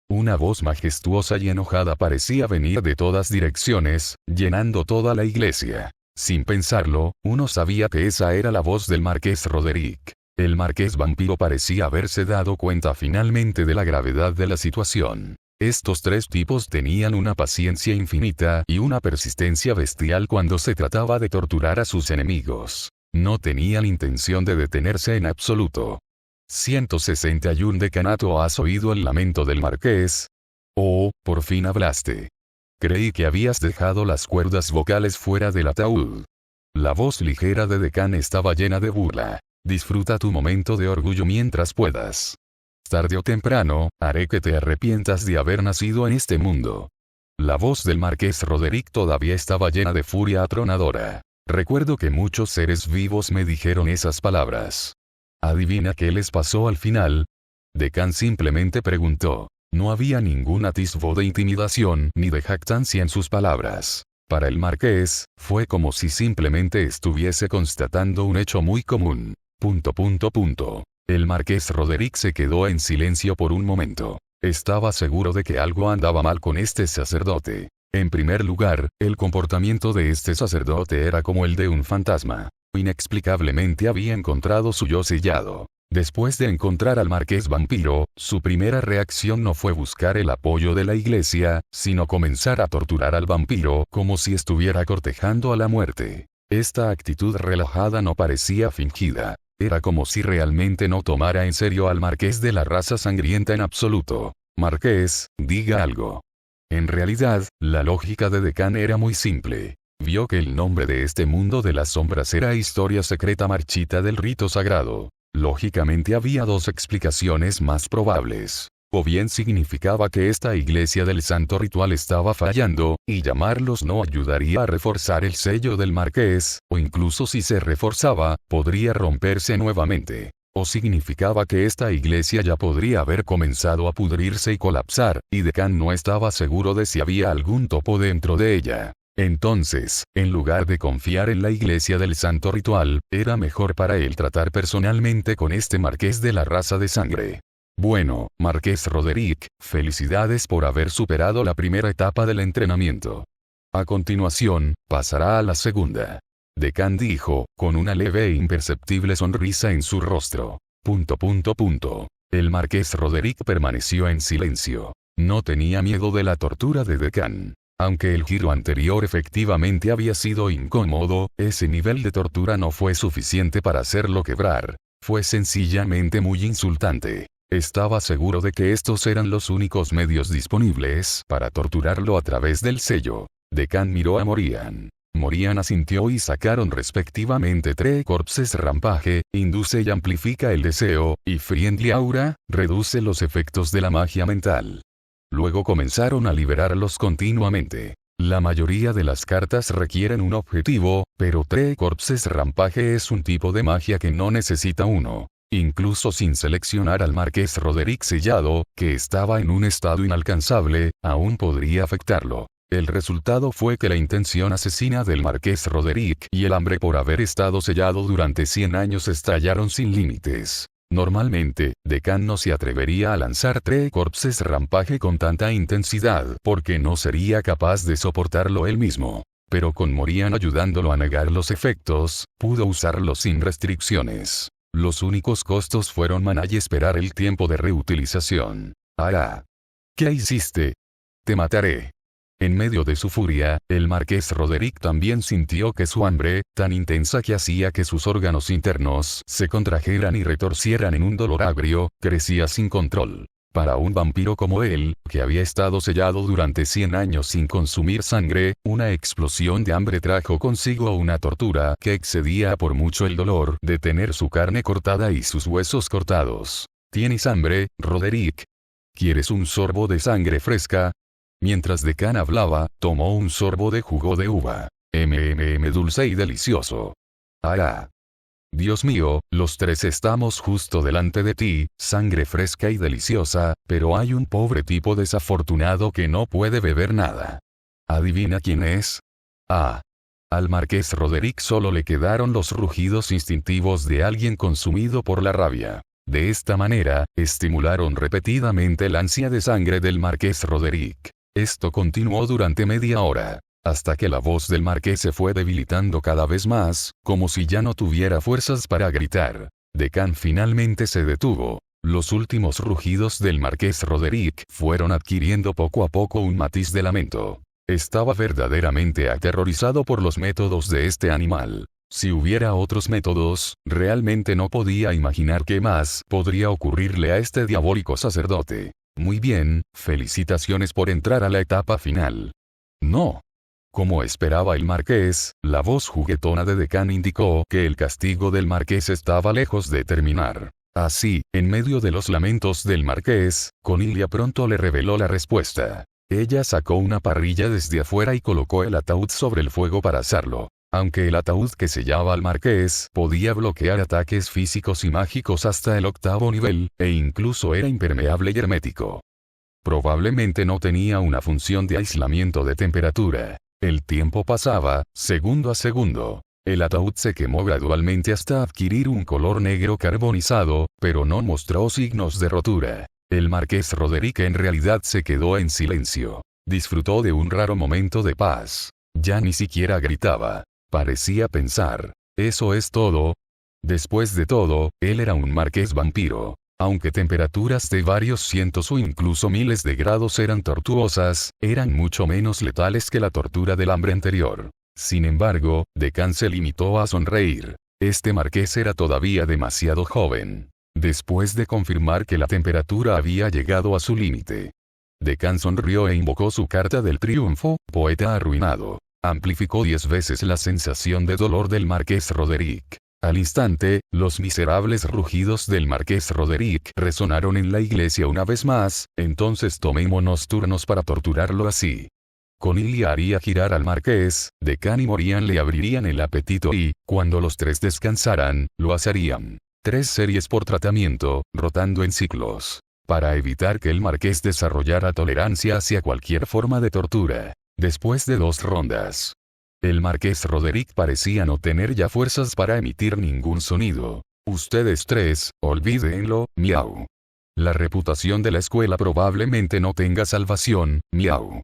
Una voz majestuosa y enojada parecía venir de todas direcciones, llenando toda la iglesia. Sin pensarlo, uno sabía que esa era la voz del Marqués Roderick. El Marqués Vampiro parecía haberse dado cuenta finalmente de la gravedad de la situación. Estos 3 tipos tenían una paciencia infinita y una persistencia bestial cuando se trataba de torturar a sus enemigos. No tenían intención de detenerse en absoluto. 161 Decanato. ¿Has oído el lamento del Marqués? Oh, por fin hablaste. Creí que habías dejado las cuerdas vocales fuera del ataúd. La voz ligera de Decán estaba llena de burla. Disfruta tu momento de orgullo mientras puedas. Tarde o temprano, haré que te arrepientas de haber nacido en este mundo. La voz del Marqués Roderick todavía estaba llena de furia atronadora. Recuerdo que muchos seres vivos me dijeron esas palabras. ¿Adivina qué les pasó al final? Decán simplemente preguntó. No había ningún atisbo de intimidación ni de jactancia en sus palabras. Para el marqués, fue como si simplemente estuviese constatando un hecho muy común. El Marqués Roderick se quedó en silencio por un momento. Estaba seguro de que algo andaba mal con este sacerdote. En primer lugar, el comportamiento de este sacerdote era como el de un fantasma. Inexplicablemente había encontrado su yo sellado. Después de encontrar al Marqués Vampiro, su primera reacción no fue buscar el apoyo de la iglesia, sino comenzar a torturar al vampiro como si estuviera cortejando a la muerte. Esta actitud relajada no parecía fingida. Era como si realmente no tomara en serio al Marqués de la raza sangrienta en absoluto. Marqués, diga algo. En realidad, la lógica de Decán era muy simple. Vio que el nombre de este mundo de las sombras era historia secreta marchita del rito sagrado. Lógicamente había 2 explicaciones más probables. O bien significaba que esta iglesia del santo ritual estaba fallando, y llamarlos no ayudaría a reforzar el sello del marqués, o incluso si se reforzaba, podría romperse nuevamente. O significaba que esta iglesia ya podría haber comenzado a pudrirse y colapsar, y Decán no estaba seguro de si había algún topo dentro de ella. Entonces, en lugar de confiar en la iglesia del santo ritual, era mejor para él tratar personalmente con este marqués de la raza de sangre. Bueno, Marqués Roderick, felicidades por haber superado la primera etapa del entrenamiento. A continuación, pasará a la segunda. Decán dijo, con una leve e imperceptible sonrisa en su rostro. El Marqués Roderick permaneció en silencio. No tenía miedo de la tortura de Decán. Aunque el giro anterior efectivamente había sido incómodo, ese nivel de tortura no fue suficiente para hacerlo quebrar. Fue sencillamente muy insultante. Estaba seguro de que estos eran los únicos medios disponibles para torturarlo a través del sello. Decán miró a Morian. Morian asintió y sacaron respectivamente 3 corpses rampage, induce y amplifica el deseo, y friendly aura, reduce los efectos de la magia mental. Luego comenzaron a liberarlos continuamente. La mayoría de las cartas requieren un objetivo, pero 3 corpses rampage es un tipo de magia que no necesita uno. Incluso sin seleccionar al Marqués Roderick sellado, que estaba en un estado inalcanzable, aún podría afectarlo. El resultado fue que la intención asesina del Marqués Roderick y el hambre por haber estado sellado durante 100 años estallaron sin límites. Normalmente, Decán no se atrevería a lanzar 3 corpses rampage con tanta intensidad porque no sería capaz de soportarlo él mismo. pero con Morian ayudándolo a negar los efectos, pudo usarlos sin restricciones. Los únicos costos fueron maná y esperar el tiempo de reutilización. ¡Ah! ¿Qué hiciste? Te mataré. En medio de su furia, el marqués Roderick también sintió que su hambre, tan intensa que hacía que sus órganos internos se contrajeran y retorcieran en un dolor agrio, crecía sin control. Para un vampiro como él, que había estado sellado durante 100 años sin consumir sangre, una explosión de hambre trajo consigo una tortura que excedía por mucho el dolor de tener su carne cortada y sus huesos cortados. ¿Tienes hambre, Roderick? ¿Quieres un sorbo de sangre fresca? Mientras Deccan hablaba, tomó un sorbo de jugo de uva. Dulce y delicioso. ¡Ah! Dios mío, los tres estamos justo delante de ti, sangre fresca y deliciosa, pero hay un pobre tipo desafortunado que no puede beber nada. ¿Adivina quién es? Ah. Al marqués Roderick solo le quedaron los rugidos instintivos de alguien consumido por la rabia. De esta manera, estimularon repetidamente el ansia de sangre del marqués Roderick. Esto continuó durante media hora, hasta que la voz del marqués se fue debilitando cada vez más, como si ya no tuviera fuerzas para gritar. Deccan finalmente se detuvo. Los últimos rugidos del marqués Roderick fueron adquiriendo poco a poco un matiz de lamento. Estaba verdaderamente aterrorizado por los métodos de este animal. Si hubiera otros métodos, realmente no podía imaginar qué más podría ocurrirle a este diabólico sacerdote. Muy bien, felicitaciones por entrar a la etapa final. No. Como esperaba el marqués, la voz juguetona de Deccan indicó que el castigo del marqués estaba lejos de terminar. Así, en medio de los lamentos del marqués, Cornelia pronto le reveló la respuesta. Ella sacó una parrilla desde afuera y colocó el ataúd sobre el fuego para asarlo. Aunque el ataúd que sellaba al marqués podía bloquear ataques físicos y mágicos hasta el 8º nivel, e incluso era impermeable y hermético. Probablemente no tenía una función de aislamiento de temperatura. El tiempo pasaba, segundo a segundo. El ataúd se quemó gradualmente hasta adquirir un color negro carbonizado, pero no mostró signos de rotura. El marqués Roderick en realidad se quedó en silencio. Disfrutó de un raro momento de paz. Ya ni siquiera gritaba. Parecía pensar, ¿eso es todo? Después de todo, él era un marqués vampiro. Aunque temperaturas de varios cientos o incluso miles de grados eran tortuosas, eran mucho menos letales que la tortura del hambre anterior. Sin embargo, Deccan se limitó a sonreír. Este marqués era todavía demasiado joven. Después de confirmar que la temperatura había llegado a su límite, Deccan sonrió e invocó su carta del triunfo, poeta arruinado. Amplificó 10 veces la sensación de dolor del marqués Roderick. Al instante, los miserables rugidos del marqués Roderick resonaron en la iglesia una vez más. Entonces tomémonos turnos para torturarlo así. Cornelia haría girar al marqués, Deccan y Morian le abrirían el apetito y, cuando los tres descansaran, lo asarían. 3 series por tratamiento, rotando en ciclos. Para evitar que el marqués desarrollara tolerancia hacia cualquier forma de tortura. Después de 2 rondas, el marqués Roderick parecía no tener ya fuerzas para emitir ningún sonido. Ustedes tres, olvídenlo, miau. La reputación de la escuela probablemente no tenga salvación, miau.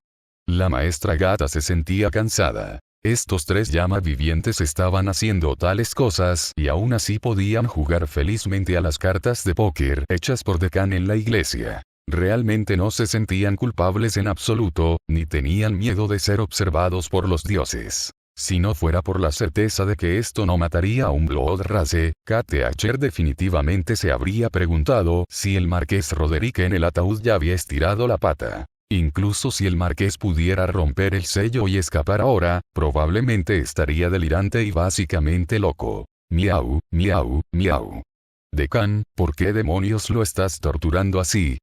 La maestra gata se sentía cansada. Estos 3 llama vivientes estaban haciendo tales cosas y aún así podían jugar felizmente a las cartas de póker hechas por Deccan en la iglesia. Realmente no se sentían culpables en absoluto, ni tenían miedo de ser observados por los dioses. Si no fuera por la certeza de que esto no mataría a un Blood Rage, KTH definitivamente se habría preguntado si el marqués Roderick en el ataúd ya había estirado la pata. Incluso si el marqués pudiera romper el sello y escapar ahora, probablemente estaría delirante y básicamente loco. Miau, miau, miau. Deccan, ¿por qué demonios lo estás torturando así?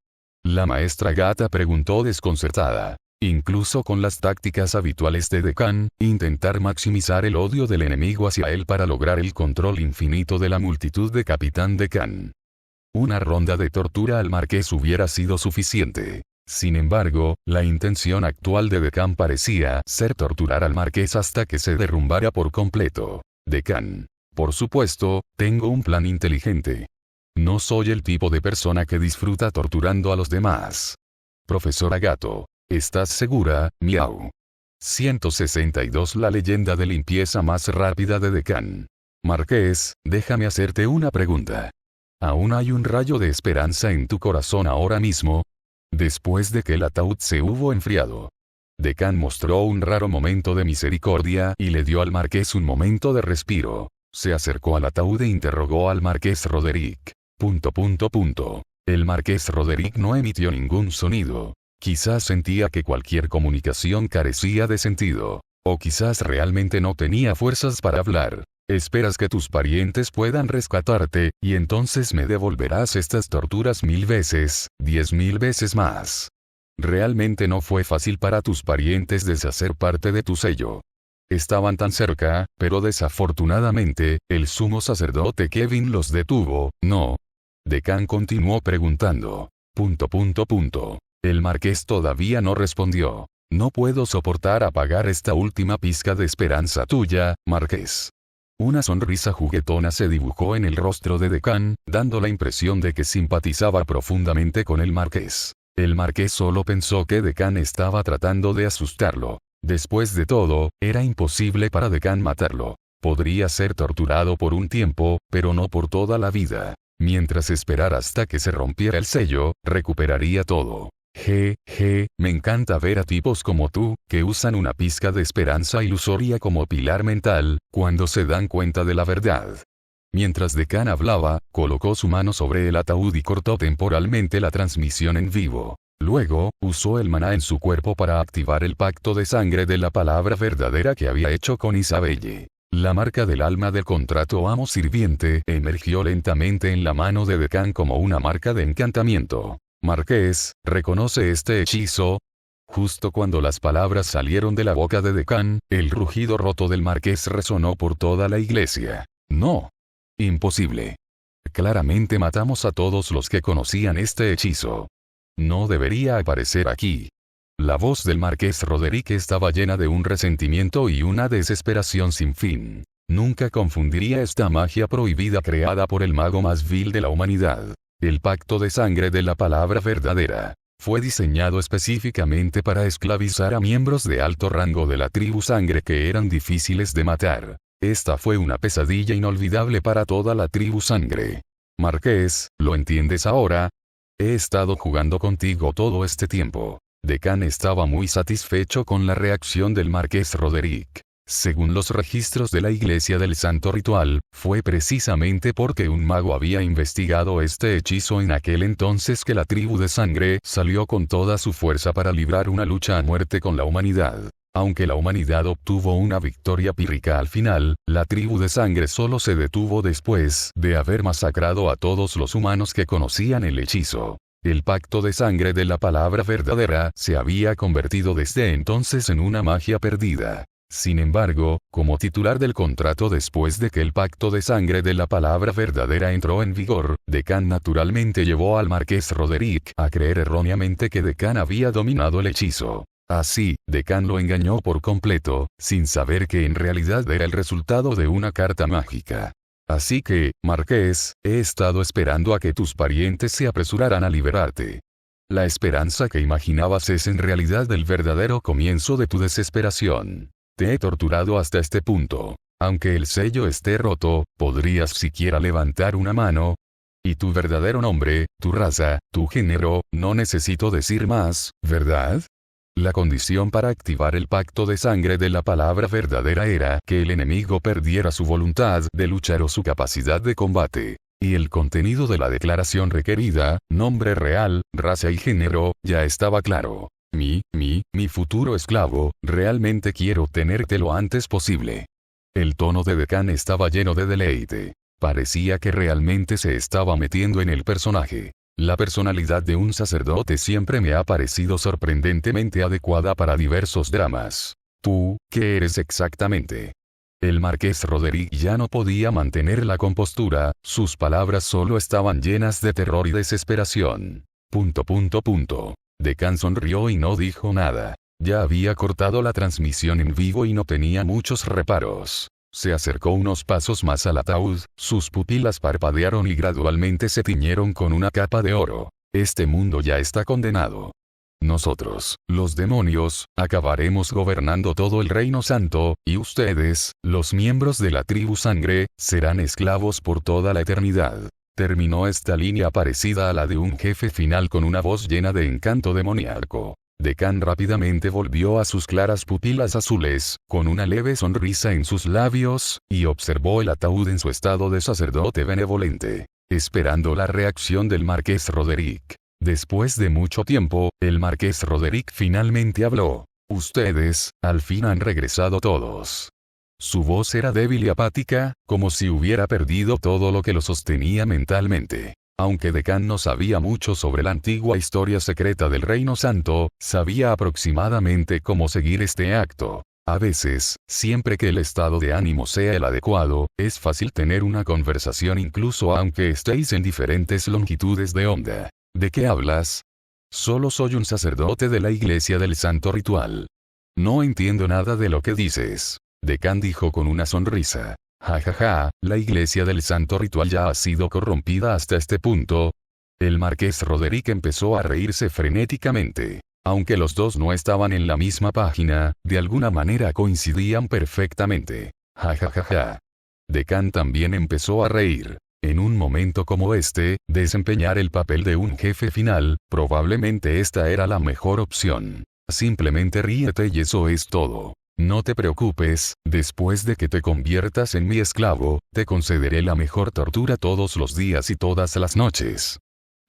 La maestra gata preguntó desconcertada. Incluso con las tácticas habituales de Deccan, intentar maximizar el odio del enemigo hacia él para lograr el control infinito de la multitud de Capitán Deccan. Una ronda de tortura al marqués hubiera sido suficiente. Sin embargo, la intención actual de Deccan parecía ser torturar al marqués hasta que se derrumbara por completo. Deccan. Por supuesto, tengo un plan inteligente. No soy el tipo de persona que disfruta torturando a los demás. Profesora Gato. ¿Estás segura, miau? 162 La leyenda de limpieza más rápida de Deccan. Marqués, déjame hacerte una pregunta. ¿Aún hay un rayo de esperanza en tu corazón ahora mismo? Después de que el ataúd se hubo enfriado, Deccan mostró un raro momento de misericordia y le dio al marqués un momento de respiro. Se acercó al ataúd e interrogó al marqués Roderick. El marqués Roderick no emitió ningún sonido. Quizás sentía que cualquier comunicación carecía de sentido. O quizás realmente no tenía fuerzas para hablar. Esperas que tus parientes puedan rescatarte, y entonces me devolverás estas torturas 1000 veces, 10.000 veces más. Realmente no fue fácil para tus parientes deshacer parte de tu sello. Estaban tan cerca, pero desafortunadamente, el sumo sacerdote Kevin los detuvo, ¿no? Deccan continuó preguntando. El marqués todavía no respondió. No puedo soportar apagar esta última pizca de esperanza tuya, marqués. Una sonrisa juguetona se dibujó en el rostro de Deccan, dando la impresión de que simpatizaba profundamente con el marqués. El marqués solo pensó que Deccan estaba tratando de asustarlo. Después de todo, era imposible para Deccan matarlo. Podría ser torturado por un tiempo, pero no por toda la vida. Mientras esperara hasta que se rompiera el sello, recuperaría todo. Me encanta ver a tipos como tú, que usan una pizca de esperanza ilusoria como pilar mental, cuando se dan cuenta de la verdad. Mientras Deccan hablaba, colocó su mano sobre el ataúd y cortó temporalmente la transmisión en vivo. Luego, usó el maná en su cuerpo para activar el pacto de sangre de la palabra verdadera que había hecho con Isabelle. La marca del alma del contrato amo-sirviente emergió lentamente en la mano de Deccan como una marca de encantamiento. Marqués, ¿reconoce este hechizo? Justo cuando las palabras salieron de la boca de Deccan, el rugido roto del marqués resonó por toda la iglesia. No. Imposible. Claramente matamos a todos los que conocían este hechizo. No debería aparecer aquí. La voz del marqués Roderick estaba llena de un resentimiento y una desesperación sin fin. Nunca confundiría esta magia prohibida creada por el mago más vil de la humanidad. El pacto de sangre de la palabra verdadera fue diseñado específicamente para esclavizar a miembros de alto rango de la tribu sangre que eran difíciles de matar. Esta fue una pesadilla inolvidable para toda la tribu sangre. Marqués, ¿lo entiendes ahora? He estado jugando contigo todo este tiempo. Deccan estaba muy satisfecho con la reacción del marqués Roderick. Según los registros de la Iglesia del Santo Ritual, fue precisamente porque un mago había investigado este hechizo en aquel entonces que la tribu de sangre salió con toda su fuerza para librar una lucha a muerte con la humanidad. Aunque la humanidad obtuvo una victoria pírrica al final, la tribu de sangre solo se detuvo después de haber masacrado a todos los humanos que conocían el hechizo. El pacto de sangre de la palabra verdadera se había convertido desde entonces en una magia perdida. Sin embargo, como titular del contrato después de que el pacto de sangre de la palabra verdadera entró en vigor, Deccan naturalmente llevó al marqués Roderick a creer erróneamente que Deccan había dominado el hechizo. Así, Deccan lo engañó por completo, sin saber que en realidad era el resultado de una carta mágica. Así que, marqués, he estado esperando a que tus parientes se apresuraran a liberarte. La esperanza que imaginabas es en realidad el verdadero comienzo de tu desesperación. Te he torturado hasta este punto. Aunque el sello esté roto, ¿podrías siquiera levantar una mano? Y tu verdadero nombre, tu raza, tu género, no necesito decir más, ¿verdad? La condición para activar el pacto de sangre de la palabra verdadera era que el enemigo perdiera su voluntad de luchar o su capacidad de combate. Y el contenido de la declaración requerida, nombre real, raza y género, ya estaba claro. Mi futuro esclavo, realmente quiero tenerte lo antes posible. El tono de Deccan estaba lleno de deleite. Parecía que realmente se estaba metiendo en el personaje. La personalidad de un sacerdote siempre me ha parecido sorprendentemente adecuada para diversos dramas. ¿Tú, qué eres exactamente? El marqués Roderick ya no podía mantener la compostura, sus palabras solo estaban llenas de terror y desesperación. Deccan sonrió y no dijo nada. Ya había cortado la transmisión en vivo y no tenía muchos reparos. Se acercó unos pasos más al ataúd, sus pupilas parpadearon y gradualmente se tiñeron con una capa de oro. Este mundo ya está condenado. Nosotros, los demonios, acabaremos gobernando todo el Reino Santo, y ustedes, los miembros de la tribu Sangre, serán esclavos por toda la eternidad. Terminó esta línea parecida a la de un jefe final con una voz llena de encanto demoníaco. Decan rápidamente volvió a sus claras pupilas azules, con una leve sonrisa en sus labios, y observó el ataúd en su estado de sacerdote benevolente, esperando la reacción del Marqués Roderick. Después de mucho tiempo, el Marqués Roderick finalmente habló. Ustedes, al fin han regresado todos. Su voz era débil y apática, como si hubiera perdido todo lo que lo sostenía mentalmente. Aunque Decan no sabía mucho sobre la antigua historia secreta del Reino Santo, sabía aproximadamente cómo seguir este acto. A veces, siempre que el estado de ánimo sea el adecuado, es fácil tener una conversación incluso aunque estéis en diferentes longitudes de onda. ¿De qué hablas? Solo soy un sacerdote de la Iglesia del Santo Ritual. No entiendo nada de lo que dices. Decan dijo con una sonrisa. Ja ja ja, la Iglesia del Santo Ritual ya ha sido corrompida hasta este punto. El Marqués Roderick empezó a reírse frenéticamente. Aunque los dos no estaban en la misma página, de alguna manera coincidían perfectamente. Ja ja ja ja. Decan también empezó a reír. En un momento como este, desempeñar el papel de un jefe final, probablemente esta era la mejor opción. Simplemente ríete y eso es todo. No te preocupes, después de que te conviertas en mi esclavo, te concederé la mejor tortura todos los días y todas las noches.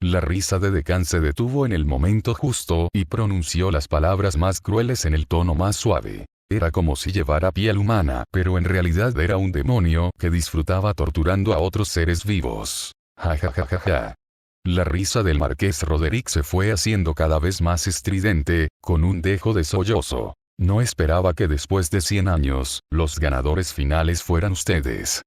La risa de Decan se detuvo en el momento justo y pronunció las palabras más crueles en el tono más suave. Era como si llevara piel humana, pero en realidad era un demonio que disfrutaba torturando a otros seres vivos. Ja ja ja ja ja. La risa del Marqués Roderick se fue haciendo cada vez más estridente, con un dejo de sollozo. No esperaba que después de 100 años, los ganadores finales fueran ustedes.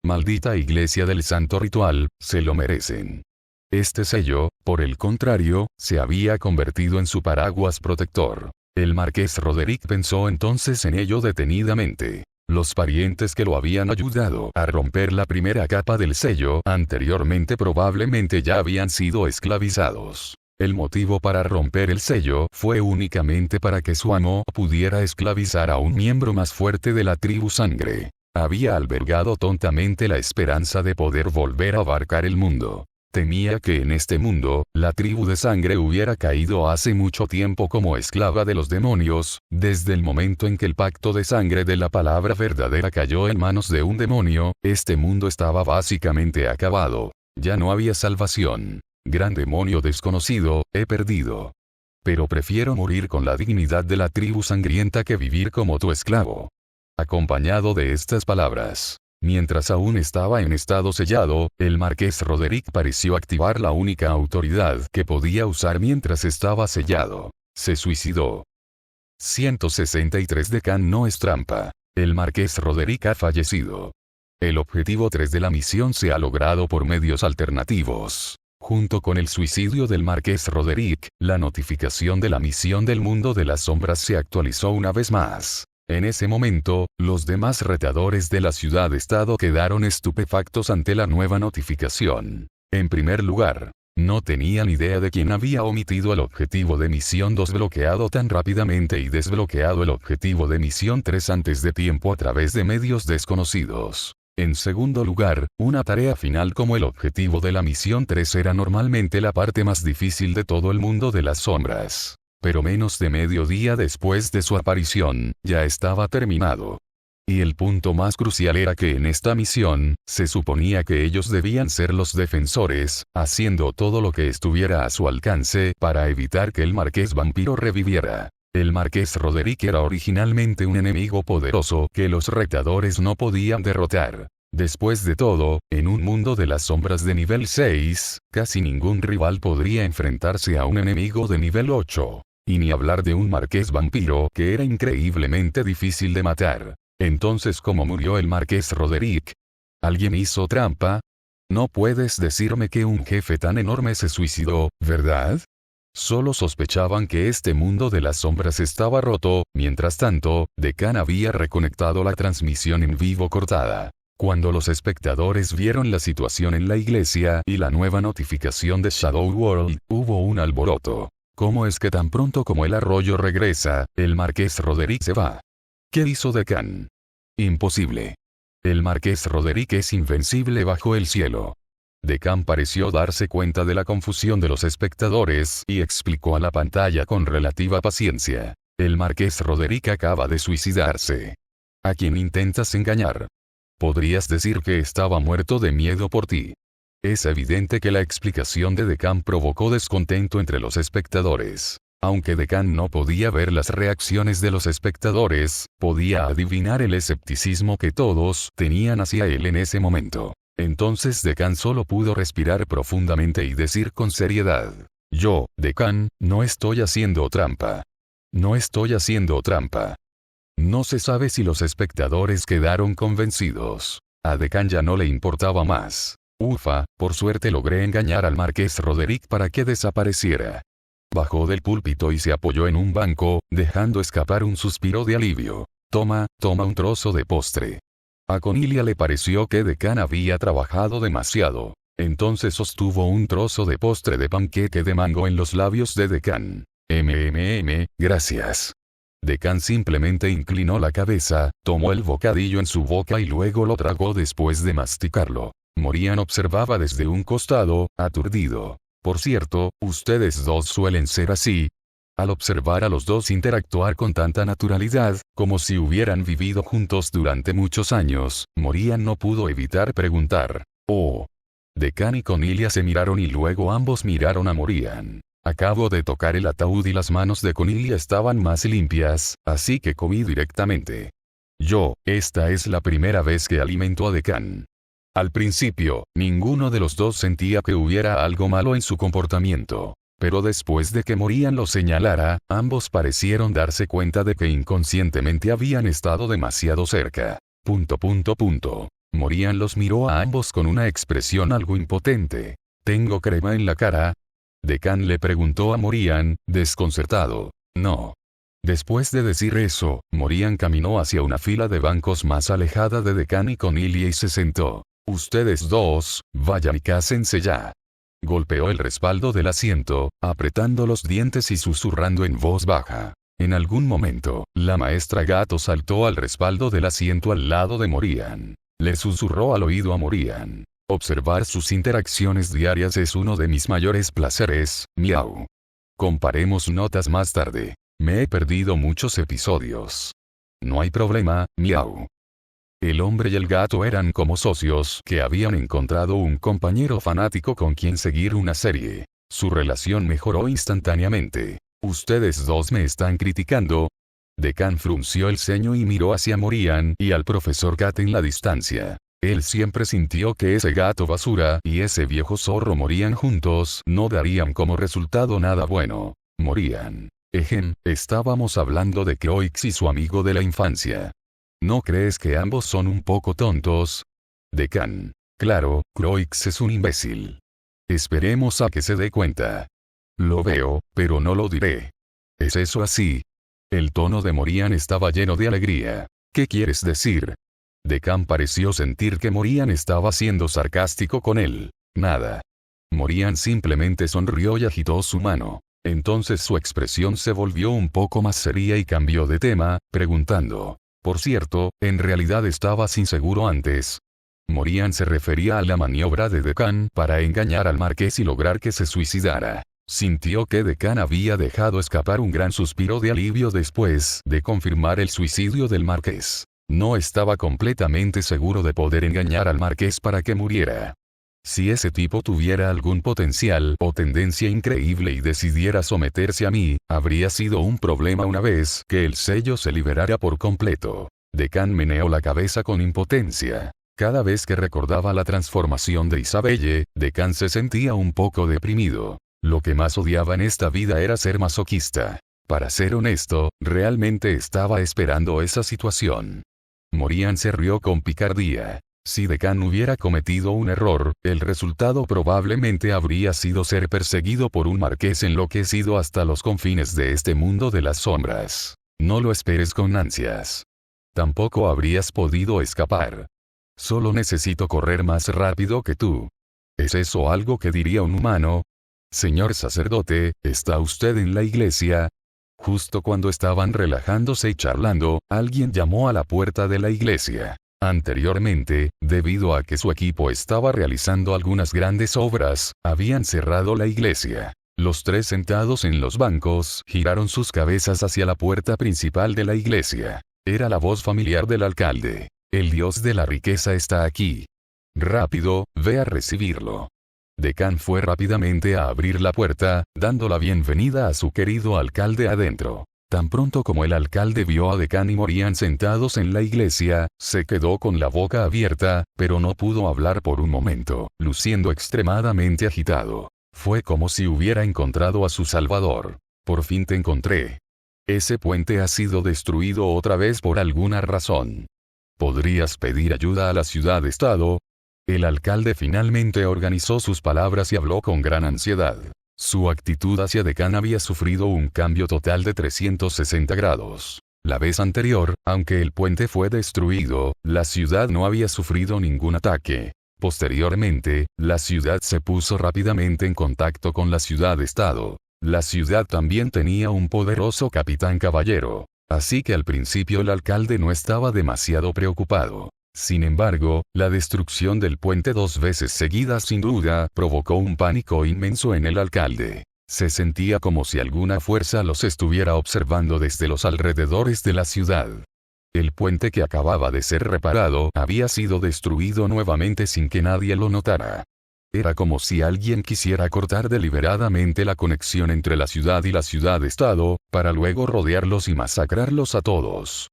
Maldita Iglesia del Santo Ritual, se lo merecen. Este sello, por el contrario, se había convertido en su paraguas protector. El Marqués Roderick pensó entonces en ello detenidamente. Los parientes que lo habían ayudado a romper la primera capa del sello anteriormente probablemente ya habían sido esclavizados. El motivo para romper el sello fue únicamente para que su amo pudiera esclavizar a un miembro más fuerte de la tribu Sangre. Había albergado tontamente la esperanza de poder volver a abarcar el mundo. Temía que en este mundo, la tribu de Sangre hubiera caído hace mucho tiempo como esclava de los demonios, desde el momento en que el pacto de sangre de la palabra verdadera cayó en manos de un demonio, este mundo estaba básicamente acabado. Ya no había salvación. Gran demonio desconocido, he perdido. Pero prefiero morir con la dignidad de la tribu sangrienta que vivir como tu esclavo. Acompañado de estas palabras. Mientras aún estaba en estado sellado, el Marqués Roderick pareció activar la única autoridad que podía usar mientras estaba sellado. Se suicidó. 163 Decan no es trampa. El Marqués Roderick ha fallecido. El objetivo 3 de la misión se ha logrado por medios alternativos. Junto con el suicidio del Marqués Roderick, la notificación de la misión del mundo de las sombras se actualizó una vez más. En ese momento, los demás retadores de la ciudad-estado quedaron estupefactos ante la nueva notificación. En primer lugar, no tenían idea de quién había omitido el objetivo de misión 2 bloqueado tan rápidamente y desbloqueado el objetivo de misión 3 antes de tiempo a través de medios desconocidos. En segundo lugar, una tarea final como el objetivo de la misión 3 era normalmente la parte más difícil de todo el mundo de las sombras. Pero menos de medio día después de su aparición, ya estaba terminado. Y el punto más crucial era que en esta misión, se suponía que ellos debían ser los defensores, haciendo todo lo que estuviera a su alcance para evitar que el Marqués Vampiro reviviera. El Marqués Roderick era originalmente un enemigo poderoso que los retadores no podían derrotar. Después de todo, en un mundo de las sombras de nivel 6, casi ningún rival podría enfrentarse a un enemigo de nivel 8. Y ni hablar de un Marqués Vampiro que era increíblemente difícil de matar. Entonces, ¿cómo murió el Marqués Roderick? ¿Alguien hizo trampa? No puedes decirme que un jefe tan enorme se suicidó, ¿verdad? Solo sospechaban que este mundo de las sombras estaba roto. Mientras tanto, Decan había reconectado la transmisión en vivo cortada. Cuando los espectadores vieron la situación en la iglesia y la nueva notificación de Shadow World, hubo un alboroto. ¿Cómo es que tan pronto como el arroyo regresa, el marqués Roderick se va? ¿Qué hizo Decán? Imposible. El marqués Roderick es invencible bajo el cielo. Decán pareció darse cuenta de la confusión de los espectadores y explicó a la pantalla con relativa paciencia. El marqués Roderick acaba de suicidarse. ¿A quién intentas engañar? Podrías decir que estaba muerto de miedo por ti. Es evidente que la explicación de Decán provocó descontento entre los espectadores. Aunque Decán no podía ver las reacciones de los espectadores, podía adivinar el escepticismo que todos tenían hacia él en ese momento. Entonces Decán solo pudo respirar profundamente y decir con seriedad: yo, Decán, no estoy haciendo trampa. No estoy haciendo trampa. No se sabe si los espectadores quedaron convencidos. A Decán ya no le importaba más. Ufa, por suerte logré engañar al marqués Roderick para que desapareciera. Bajó del púlpito y se apoyó en un banco, dejando escapar un suspiro de alivio. Toma un trozo de postre. A Cornelia le pareció que Decán había trabajado demasiado. Entonces sostuvo un trozo de postre de panqueque de mango en los labios de Decán. Gracias. Decán simplemente inclinó la cabeza, tomó el bocadillo en su boca y luego lo tragó después de masticarlo. Morian observaba desde un costado, aturdido. Por cierto, ustedes dos suelen ser así. Al observar a los dos interactuar con tanta naturalidad, como si hubieran vivido juntos durante muchos años, Morian no pudo evitar preguntar: «Oh». Decán y Cornelia se miraron y luego ambos miraron a Morian. Acabo de tocar el ataúd y las manos de Cornelia estaban más limpias, así que comí directamente. Esta es la primera vez que alimento a Decán. Al principio, ninguno de los dos sentía que hubiera algo malo en su comportamiento. Pero después de que Morian lo señalara, ambos parecieron darse cuenta de que inconscientemente habían estado demasiado cerca. Morian los miró a ambos con una expresión algo impotente. ¿Tengo crema en la cara? Decán le preguntó a Morian, desconcertado. No. Después de decir eso, Morian caminó hacia una fila de bancos más alejada de Decán y Cornelia y se sentó. Ustedes dos, vayan y cásense ya. Golpeó el respaldo del asiento, apretando los dientes y susurrando en voz baja. En algún momento, la maestra Gato saltó al respaldo del asiento al lado de Morian. Le susurró al oído a Morian. Observar sus interacciones diarias es uno de mis mayores placeres, miau. Comparemos notas más tarde. Me he perdido muchos episodios. No hay problema, miau. El hombre y el gato eran como socios que habían encontrado un compañero fanático con quien seguir una serie. Su relación mejoró instantáneamente. ¿Ustedes dos me están criticando? Decán frunció el ceño y miró hacia Morian y al profesor Gat en la distancia. Él siempre sintió que ese gato basura y ese viejo zorro Morian juntos no darían como resultado nada bueno. Morian. Estábamos hablando de Croix y su amigo de la infancia. ¿No crees que ambos son un poco tontos? Decán. Claro, Croix es un imbécil. Esperemos a que se dé cuenta. Lo veo, pero no lo diré. ¿Es eso así? El tono de Morian estaba lleno de alegría. ¿Qué quieres decir? Decán pareció sentir que Morian estaba siendo sarcástico con él. Nada. Morian simplemente sonrió y agitó su mano. Entonces su expresión se volvió un poco más seria y cambió de tema, preguntando. Por cierto, en realidad estabas inseguro antes. Morian se refería a la maniobra de Decán para engañar al marqués y lograr que se suicidara. Sintió que Decán había dejado escapar un gran suspiro de alivio después de confirmar el suicidio del marqués. No estaba completamente seguro de poder engañar al marqués para que muriera. Si ese tipo tuviera algún potencial o tendencia increíble y decidiera someterse a mí, habría sido un problema una vez que el sello se liberara por completo. Decán meneó la cabeza con impotencia. Cada vez que recordaba la transformación de Isabelle, Decán se sentía un poco deprimido. Lo que más odiaba en esta vida era ser masoquista. Para ser honesto, realmente estaba esperando esa situación. Morian se rió con picardía. Si Decán hubiera cometido un error, el resultado probablemente habría sido ser perseguido por un marqués enloquecido hasta los confines de este mundo de las sombras. No lo esperes con ansias. Tampoco habrías podido escapar. Solo necesito correr más rápido que tú. ¿Es eso algo que diría un humano? Señor sacerdote, ¿está usted en la iglesia? Justo cuando estaban relajándose y charlando, alguien llamó a la puerta de la iglesia. Anteriormente, debido a que su equipo estaba realizando algunas grandes obras, habían cerrado la iglesia. Los tres sentados en los bancos giraron sus cabezas hacia la puerta principal de la iglesia. Era la voz familiar del alcalde. El Dios de la riqueza está aquí. Rápido, ve a recibirlo. Decán fue rápidamente a abrir la puerta, dando la bienvenida a su querido alcalde adentro. Tan pronto como el alcalde vio a Decán y Morían sentados en la iglesia, se quedó con la boca abierta, pero no pudo hablar por un momento, luciendo extremadamente agitado. Fue como si hubiera encontrado a su Salvador. Por fin te encontré. Ese puente ha sido destruido otra vez por alguna razón. ¿Podrías pedir ayuda a la ciudad-estado? El alcalde finalmente organizó sus palabras y habló con gran ansiedad. Su actitud hacia Decán había sufrido un cambio total de 360 grados. La vez anterior, aunque el puente fue destruido, la ciudad no había sufrido ningún ataque. Posteriormente, la ciudad se puso rápidamente en contacto con la ciudad-estado. La ciudad también tenía un poderoso capitán caballero. Así que al principio el alcalde no estaba demasiado preocupado. Sin embargo, la destrucción del puente 2 veces seguidas sin duda provocó un pánico inmenso en el alcalde. Se sentía como si alguna fuerza los estuviera observando desde los alrededores de la ciudad. El puente que acababa de ser reparado había sido destruido nuevamente sin que nadie lo notara. Era como si alguien quisiera cortar deliberadamente la conexión entre la ciudad y la ciudad-estado, para luego rodearlos y masacrarlos a todos.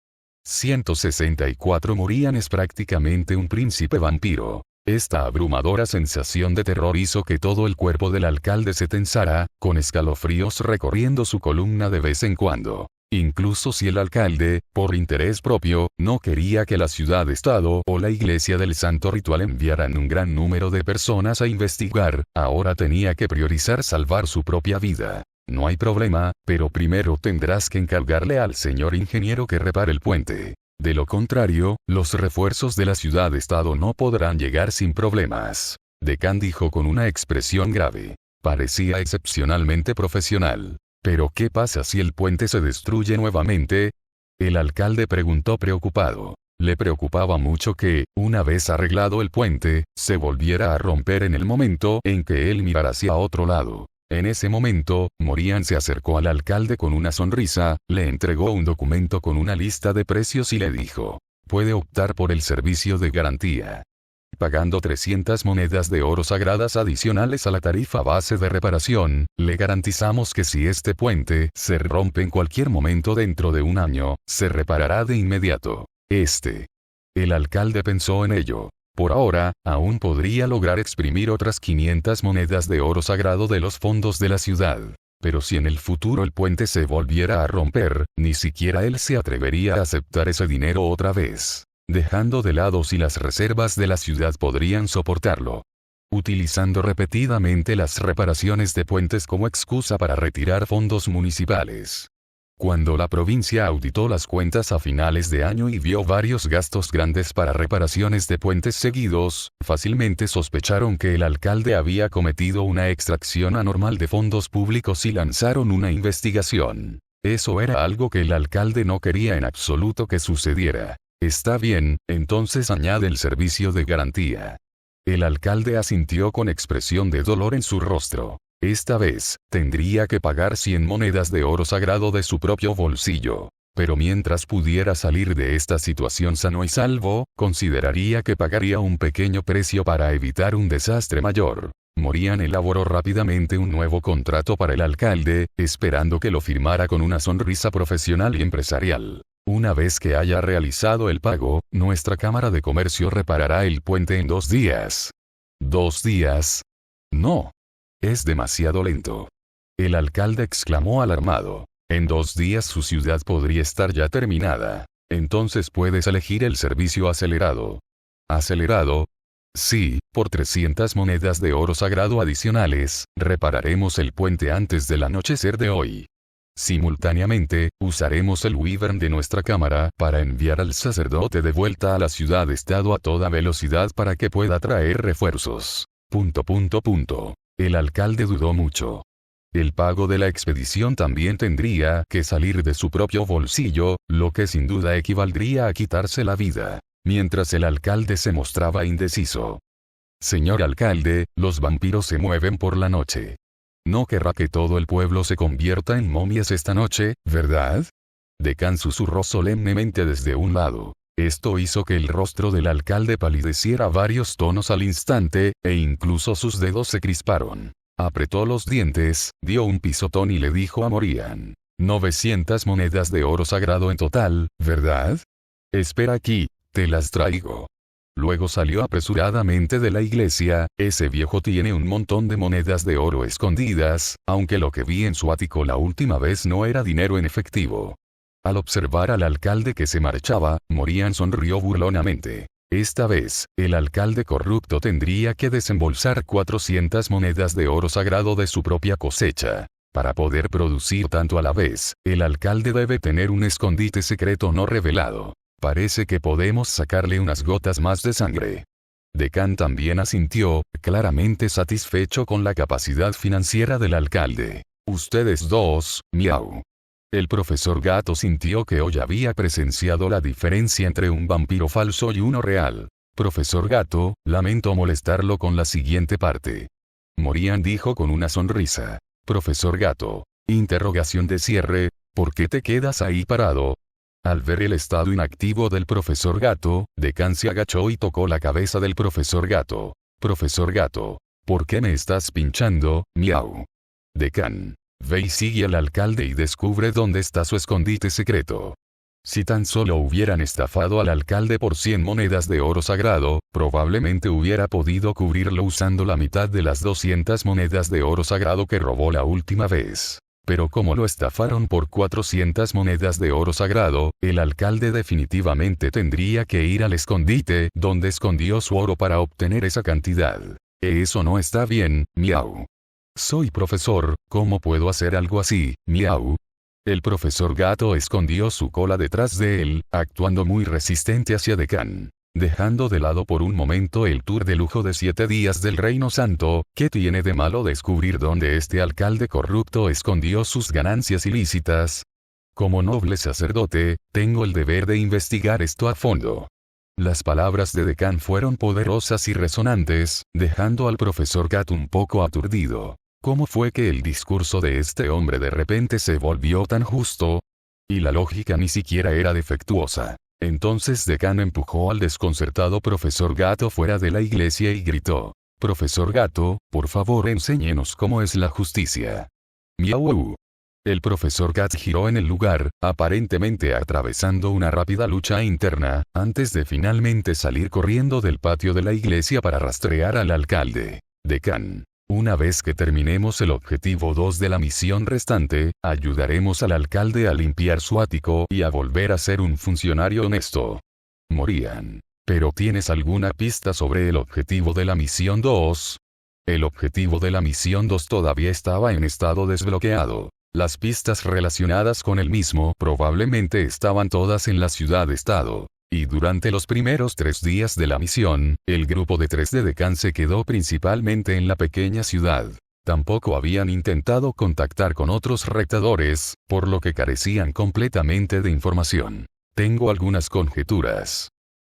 164 Morían es prácticamente un príncipe vampiro. Esta abrumadora sensación de terror hizo que todo el cuerpo del alcalde se tensara, con escalofríos recorriendo su columna de vez en cuando. Incluso si el alcalde, por interés propio, no quería que la ciudad-estado o la iglesia del santo ritual enviaran un gran número de personas a investigar, ahora tenía que priorizar salvar su propia vida. No hay problema, pero primero tendrás que encargarle al señor ingeniero que repare el puente. De lo contrario, los refuerzos de la ciudad-estado no podrán llegar sin problemas. Decán dijo con una expresión grave. Parecía excepcionalmente profesional. ¿Pero qué pasa si el puente se destruye nuevamente? El alcalde preguntó preocupado. Le preocupaba mucho que, una vez arreglado el puente, se volviera a romper en el momento en que él mirara hacia otro lado. En ese momento, Morían se acercó al alcalde con una sonrisa, le entregó un documento con una lista de precios y le dijo: puede optar por el servicio de garantía. Pagando 300 monedas de oro sagradas adicionales a la tarifa base de reparación, le garantizamos que si este puente se rompe en cualquier momento dentro de un año, se reparará de inmediato. El alcalde pensó en ello. Por ahora, aún podría lograr exprimir otras 500 monedas de oro sagrado de los fondos de la ciudad. Pero si en el futuro el puente se volviera a romper, ni siquiera él se atrevería a aceptar ese dinero otra vez. Dejando de lado si las reservas de la ciudad podrían soportarlo. Utilizando repetidamente las reparaciones de puentes como excusa para retirar fondos municipales. Cuando la provincia auditó las cuentas a finales de año y vio varios gastos grandes para reparaciones de puentes seguidos, fácilmente sospecharon que el alcalde había cometido una extracción anormal de fondos públicos y lanzaron una investigación. Eso era algo que el alcalde no quería en absoluto que sucediera. Está bien, entonces añade el servicio de garantía. El alcalde asintió con expresión de dolor en su rostro. Esta vez, tendría que pagar 100 monedas de oro sagrado de su propio bolsillo. Pero mientras pudiera salir de esta situación sano y salvo, consideraría que pagaría un pequeño precio para evitar un desastre mayor. Morían elaboró rápidamente un nuevo contrato para el alcalde, esperando que lo firmara con una sonrisa profesional y empresarial. Una vez que haya realizado el pago, nuestra Cámara de Comercio reparará el puente en 2 días. ¿2 días? No. Es demasiado lento. El alcalde exclamó alarmado. En 2 días su ciudad podría estar ya terminada. Entonces puedes elegir el servicio acelerado. ¿Acelerado? Sí, por 300 monedas de oro sagrado adicionales, repararemos el puente antes del anochecer de hoy. Simultáneamente, usaremos el Wyvern de nuestra cámara para enviar al sacerdote de vuelta a la ciudad-estado a toda velocidad para que pueda traer refuerzos. El alcalde dudó mucho. El pago de la expedición también tendría que salir de su propio bolsillo, lo que sin duda equivaldría a quitarse la vida. Mientras el alcalde se mostraba indeciso. Señor alcalde, los vampiros se mueven por la noche. No querrá que todo el pueblo se convierta en momias esta noche, ¿verdad? Decán susurró solemnemente desde un lado. Esto hizo que el rostro del alcalde palideciera varios tonos al instante, e incluso sus dedos se crisparon. Apretó los dientes, dio un pisotón y le dijo a Morian. 900 monedas de oro sagrado en total, ¿verdad? Espera aquí, te las traigo. Luego salió apresuradamente de la iglesia. Ese viejo tiene un montón de monedas de oro escondidas, aunque lo que vi en su ático la última vez no era dinero en efectivo. Al observar al alcalde que se marchaba, Morian sonrió burlonamente. Esta vez, el alcalde corrupto tendría que desembolsar 400 monedas de oro sagrado de su propia cosecha. Para poder producir tanto a la vez, el alcalde debe tener un escondite secreto no revelado. Parece que podemos sacarle unas gotas más de sangre. Decán también asintió, claramente satisfecho con la capacidad financiera del alcalde. Ustedes dos, miau. El profesor Gato sintió que hoy había presenciado la diferencia entre un vampiro falso y uno real. Profesor Gato, lamento molestarlo con la siguiente parte. Morian dijo con una sonrisa. Profesor Gato. Interrogación de cierre, ¿por qué te quedas ahí parado? Al ver el estado inactivo del profesor Gato, Decán se agachó y tocó la cabeza del profesor Gato. Profesor Gato. ¿Por qué me estás pinchando, miau? Decán. Ve y sigue al alcalde y descubre dónde está su escondite secreto. Si tan solo hubieran estafado al alcalde por 100 monedas de oro sagrado, probablemente hubiera podido cubrirlo usando la mitad de las 200 monedas de oro sagrado que robó la última vez. Pero como lo estafaron por 400 monedas de oro sagrado, el alcalde definitivamente tendría que ir al escondite donde escondió su oro para obtener esa cantidad. Eso no está bien, miau. Soy profesor, ¿cómo puedo hacer algo así, miau? El profesor Gato escondió su cola detrás de él, actuando muy resistente hacia Decán. Dejando de lado por un momento el tour de lujo de 7 días del Reino Santo, ¿qué tiene de malo descubrir dónde este alcalde corrupto escondió sus ganancias ilícitas? Como noble sacerdote, tengo el deber de investigar esto a fondo. Las palabras de Decán fueron poderosas y resonantes, dejando al profesor Gat un poco aturdido. ¿Cómo fue que el discurso de este hombre de repente se volvió tan justo? Y la lógica ni siquiera era defectuosa. Entonces Decán empujó al desconcertado profesor Gato fuera de la iglesia y gritó. Profesor Gato, por favor enséñenos cómo es la justicia. Miau. El profesor Gat giró en el lugar, aparentemente atravesando una rápida lucha interna, antes de finalmente salir corriendo del patio de la iglesia para rastrear al alcalde. Decán. Una vez que terminemos el objetivo 2 de la misión restante, ayudaremos al alcalde a limpiar su ático y a volver a ser un funcionario honesto. Morian. ¿Pero tienes alguna pista sobre el objetivo de la misión 2? El objetivo de la misión 2 todavía estaba en estado desbloqueado. Las pistas relacionadas con el mismo probablemente estaban todas en la ciudad-estado. Y durante los primeros 3 días de la misión, el grupo de 3 de Decán se quedó principalmente en la pequeña ciudad. Tampoco habían intentado contactar con otros rectadores, por lo que carecían completamente de información. Tengo algunas conjeturas.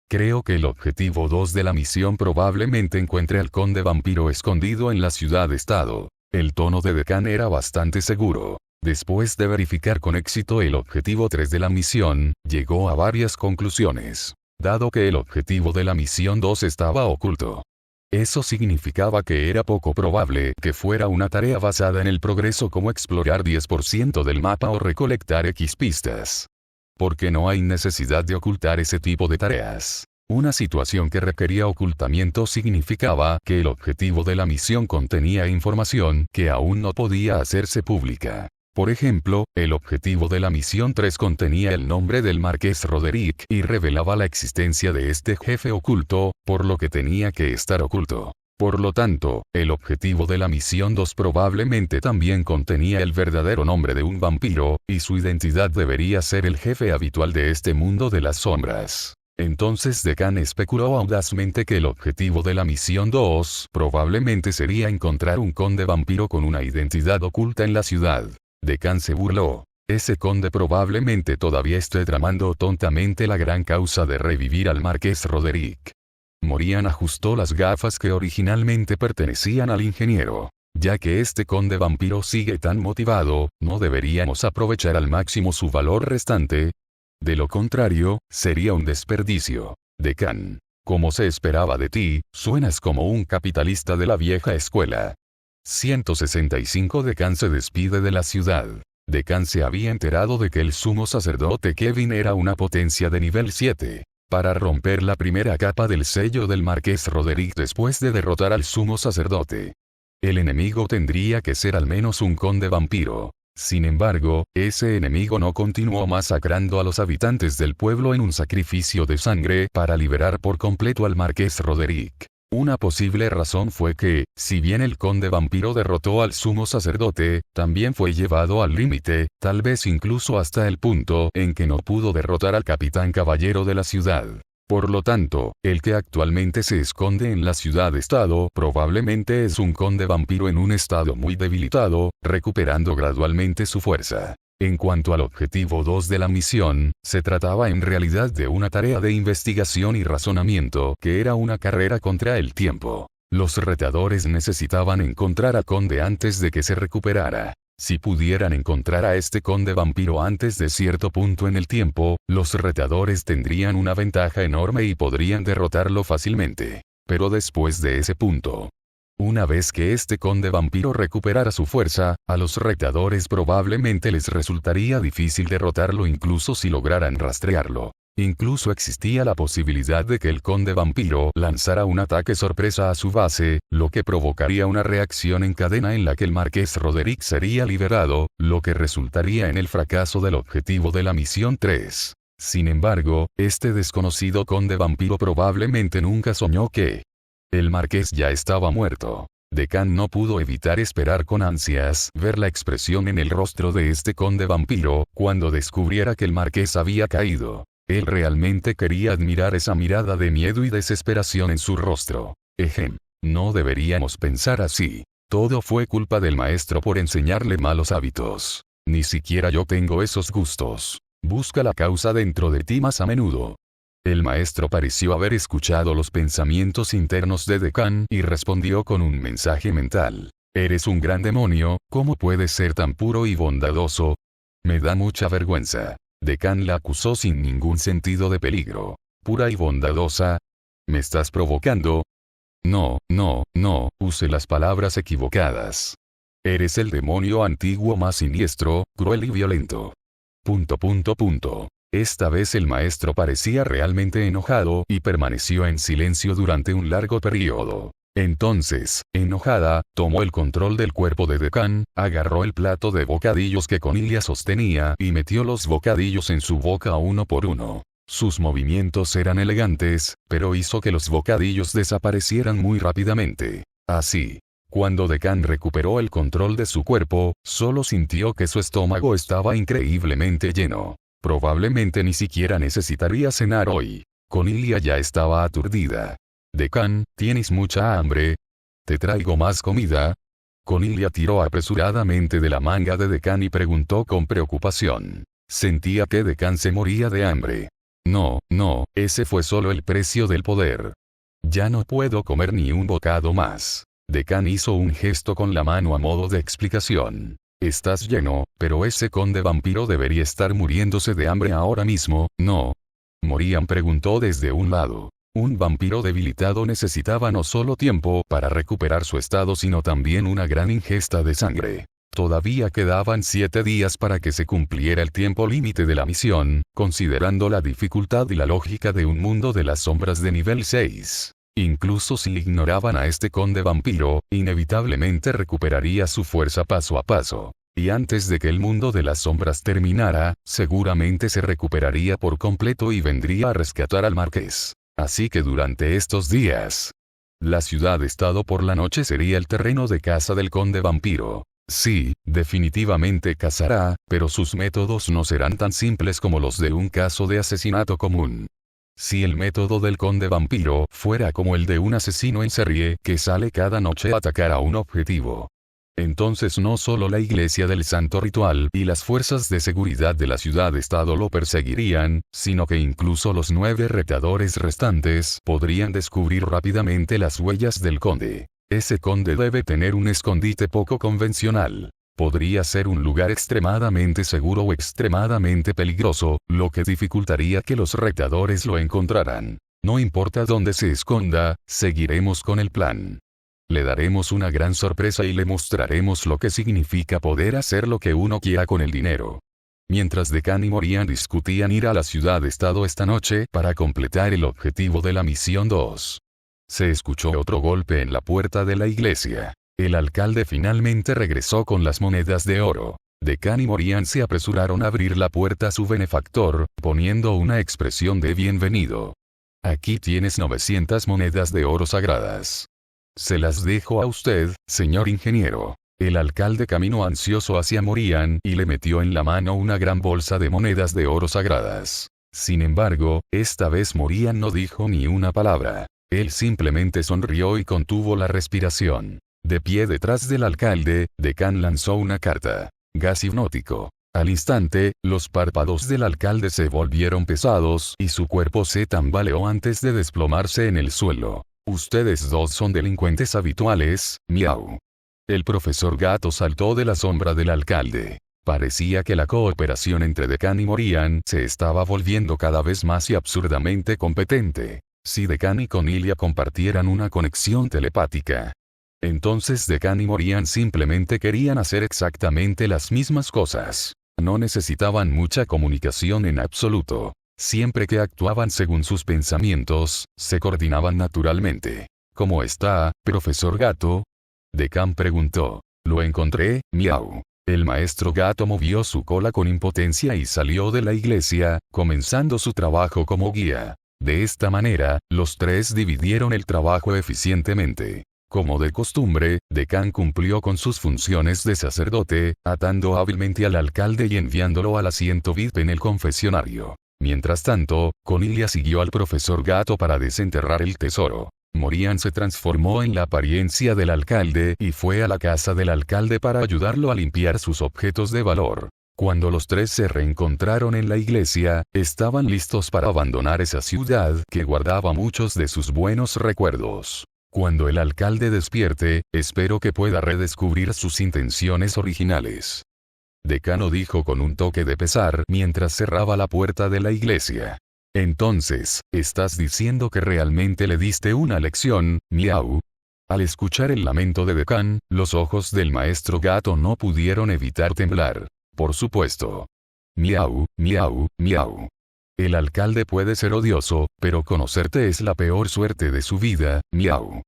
Creo que el objetivo 2 de la misión probablemente encuentre al conde vampiro escondido en la ciudad-estado. El tono de Decán era bastante seguro. Después de verificar con éxito el objetivo 3 de la misión, llegó a varias conclusiones. Dado que el objetivo de la misión 2 estaba oculto. Eso significaba que era poco probable que fuera una tarea basada en el progreso como explorar 10% del mapa o recolectar X pistas. Porque no hay necesidad de ocultar ese tipo de tareas. Una situación que requería ocultamiento significaba que el objetivo de la misión contenía información que aún no podía hacerse pública. Por ejemplo, el objetivo de la misión 3 contenía el nombre del Marqués Roderick y revelaba la existencia de este jefe oculto, por lo que tenía que estar oculto. Por lo tanto, el objetivo de la misión 2 probablemente también contenía el verdadero nombre de un vampiro, y su identidad debería ser el jefe habitual de este mundo de las sombras. Entonces Decan especuló audazmente que el objetivo de la misión 2 probablemente sería encontrar un conde vampiro con una identidad oculta en la ciudad. Decan se burló. Ese conde probablemente todavía esté tramando tontamente la gran causa de revivir al marqués Roderick. Morian ajustó las gafas que originalmente pertenecían al ingeniero. Ya que este conde vampiro sigue tan motivado, ¿no deberíamos aprovechar al máximo su valor restante? De lo contrario, sería un desperdicio. Decan, como se esperaba de ti, suenas como un capitalista de la vieja escuela. 165 Decan se despide de la ciudad. Decan se había enterado de que el sumo sacerdote Kevin era una potencia de nivel 7. Para romper la primera capa del sello del marqués Roderick después de derrotar al sumo sacerdote, el enemigo tendría que ser al menos un conde vampiro. Sin embargo, ese enemigo no continuó masacrando a los habitantes del pueblo en un sacrificio de sangre para liberar por completo al marqués Roderick. Una posible razón fue que, si bien el conde vampiro derrotó al sumo sacerdote, también fue llevado al límite, tal vez incluso hasta el punto en que no pudo derrotar al capitán caballero de la ciudad. Por lo tanto, el que actualmente se esconde en la ciudad-estado probablemente es un conde vampiro en un estado muy debilitado, recuperando gradualmente su fuerza. En cuanto al objetivo 2 de la misión, se trataba en realidad de una tarea de investigación y razonamiento que era una carrera contra el tiempo. Los retadores necesitaban encontrar a Conde antes de que se recuperara. Si pudieran encontrar a este conde vampiro antes de cierto punto en el tiempo, los retadores tendrían una ventaja enorme y podrían derrotarlo fácilmente. Pero después de ese punto, una vez que este conde vampiro recuperara su fuerza, a los retadores probablemente les resultaría difícil derrotarlo incluso si lograran rastrearlo. Incluso existía la posibilidad de que el conde vampiro lanzara un ataque sorpresa a su base, lo que provocaría una reacción en cadena en la que el marqués Roderick sería liberado, lo que resultaría en el fracaso del objetivo de la misión 3. Sin embargo, este desconocido conde vampiro probablemente nunca soñó que el marqués ya estaba muerto. Decan no pudo evitar esperar con ansias ver la expresión en el rostro de este conde vampiro cuando descubriera que el marqués había caído. Él realmente quería admirar esa mirada de miedo y desesperación en su rostro. No deberíamos pensar así. Todo fue culpa del maestro por enseñarle malos hábitos. Ni siquiera yo tengo esos gustos. Busca la causa dentro de ti más a menudo. El maestro pareció haber escuchado los pensamientos internos de Decan y respondió con un mensaje mental. Eres un gran demonio, ¿cómo puedes ser tan puro y bondadoso? Me da mucha vergüenza. Decan la acusó sin ningún sentido de peligro. ¿Pura y bondadosa? ¿Me estás provocando? No, use las palabras equivocadas. Eres el demonio antiguo más siniestro, cruel y violento. Esta vez el maestro parecía realmente enojado y permaneció en silencio durante un largo periodo. Entonces, enojada, tomó el control del cuerpo de Decan, agarró el plato de bocadillos que Cornelia sostenía y metió los bocadillos en su boca uno por uno. Sus movimientos eran elegantes, pero hizo que los bocadillos desaparecieran muy rápidamente. Así, cuando Decan recuperó el control de su cuerpo, solo sintió que su estómago estaba increíblemente lleno. Probablemente ni siquiera necesitaría cenar hoy. Cornelia ya estaba aturdida. Decan, ¿tienes mucha hambre? ¿Te traigo más comida? Cornelia tiró apresuradamente de la manga de Decan y preguntó con preocupación. Sentía que Decan se moría de hambre. No, ese fue solo el precio del poder. Ya no puedo comer ni un bocado más. Decan hizo un gesto con la mano a modo de explicación. Estás lleno, pero ese conde vampiro debería estar muriéndose de hambre ahora mismo, ¿no? Morian preguntó desde un lado. Un vampiro debilitado necesitaba no solo tiempo para recuperar su estado sino también una gran ingesta de sangre. Todavía quedaban 7 días para que se cumpliera el tiempo límite de la misión, considerando la dificultad y la lógica de un mundo de las sombras de nivel 6. Incluso si ignoraban a este conde vampiro, inevitablemente recuperaría su fuerza paso a paso. Y antes de que el mundo de las sombras terminara, seguramente se recuperaría por completo y vendría a rescatar al marqués. Así que durante estos días, la ciudad-estado por la noche sería el terreno de caza del conde vampiro. Sí, definitivamente cazará, pero sus métodos no serán tan simples como los de un caso de asesinato común. Si el método del conde vampiro fuera como el de un asesino en serie que sale cada noche a atacar a un objetivo, entonces no solo la iglesia del santo ritual y las fuerzas de seguridad de la ciudad-estado lo perseguirían, sino que incluso los 9 retadores restantes podrían descubrir rápidamente las huellas del conde. Ese conde debe tener un escondite poco convencional. Podría ser un lugar extremadamente seguro o extremadamente peligroso, lo que dificultaría que los retadores lo encontraran. No importa dónde se esconda, seguiremos con el plan. Le daremos una gran sorpresa y le mostraremos lo que significa poder hacer lo que uno quiera con el dinero. Mientras Decan y Morian discutían ir a la ciudad-estado esta noche para completar el objetivo de la misión 2. Se escuchó otro golpe en la puerta de la iglesia. El alcalde finalmente regresó con las monedas de oro. Decan y Morian se apresuraron a abrir la puerta a su benefactor, poniendo una expresión de bienvenido. Aquí tienes 900 monedas de oro sagradas. Se las dejo a usted, señor ingeniero. El alcalde caminó ansioso hacia Morian y le metió en la mano una gran bolsa de monedas de oro sagradas. Sin embargo, esta vez Morian no dijo ni una palabra. Él simplemente sonrió y contuvo la respiración. De pie detrás del alcalde, Decan lanzó una carta. Gas hipnótico. Al instante, los párpados del alcalde se volvieron pesados y su cuerpo se tambaleó antes de desplomarse en el suelo. Ustedes dos son delincuentes habituales, miau. El profesor Gato saltó de la sombra del alcalde. Parecía que la cooperación entre Decan y Morian se estaba volviendo cada vez más y absurdamente competente. Si Decan y Cornelia compartieran una conexión telepática, entonces Decan y Morian simplemente querían hacer exactamente las mismas cosas. No necesitaban mucha comunicación en absoluto. Siempre que actuaban según sus pensamientos, se coordinaban naturalmente. ¿Cómo está, profesor Gato? Decan preguntó. Lo encontré, miau. El maestro Gato movió su cola con impotencia y salió de la iglesia, comenzando su trabajo como guía. De esta manera, los tres dividieron el trabajo eficientemente. Como de costumbre, Decan cumplió con sus funciones de sacerdote, atando hábilmente al alcalde y enviándolo al asiento VIP en el confesionario. Mientras tanto, Cornelia siguió al profesor Gato para desenterrar el tesoro. Morian se transformó en la apariencia del alcalde y fue a la casa del alcalde para ayudarlo a limpiar sus objetos de valor. Cuando los tres se reencontraron en la iglesia, estaban listos para abandonar esa ciudad que guardaba muchos de sus buenos recuerdos. Cuando el alcalde despierte, espero que pueda redescubrir sus intenciones originales. Decano dijo con un toque de pesar mientras cerraba la puerta de la iglesia. Entonces, ¿estás diciendo que realmente le diste una lección, miau? Al escuchar el lamento de Decan, los ojos del maestro Gato no pudieron evitar temblar. Por supuesto. Miau, miau, miau. El alcalde puede ser odioso, pero conocerte es la peor suerte de su vida, miau.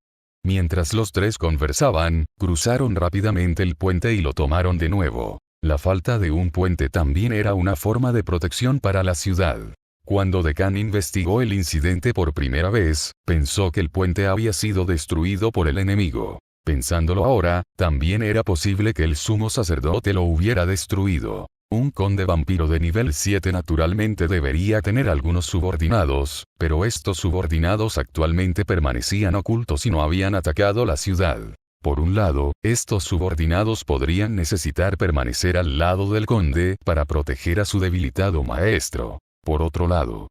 Mientras los tres conversaban, cruzaron rápidamente el puente y lo tomaron de nuevo. La falta de un puente también era una forma de protección para la ciudad. Cuando Decan investigó el incidente por primera vez, pensó que el puente había sido destruido por el enemigo. Pensándolo ahora, también era posible que el sumo sacerdote lo hubiera destruido. Un conde vampiro de nivel 7 naturalmente debería tener algunos subordinados, pero estos subordinados actualmente permanecían ocultos y no habían atacado la ciudad. Por un lado, estos subordinados podrían necesitar permanecer al lado del conde para proteger a su debilitado maestro. Por otro lado,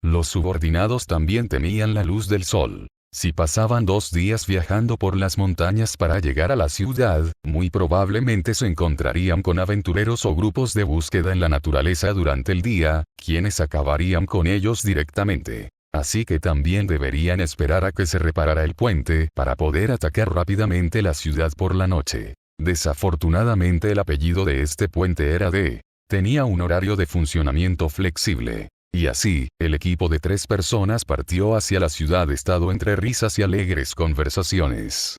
los subordinados también temían la luz del sol. Si pasaban 2 días viajando por las montañas para llegar a la ciudad, muy probablemente se encontrarían con aventureros o grupos de búsqueda en la naturaleza durante el día, quienes acabarían con ellos directamente. Así que también deberían esperar a que se reparara el puente para poder atacar rápidamente la ciudad por la noche. Desafortunadamente el apellido de este puente era D. Tenía un horario de funcionamiento flexible. Y así, el equipo de 3 personas partió hacia la ciudad-estado entre risas y alegres conversaciones.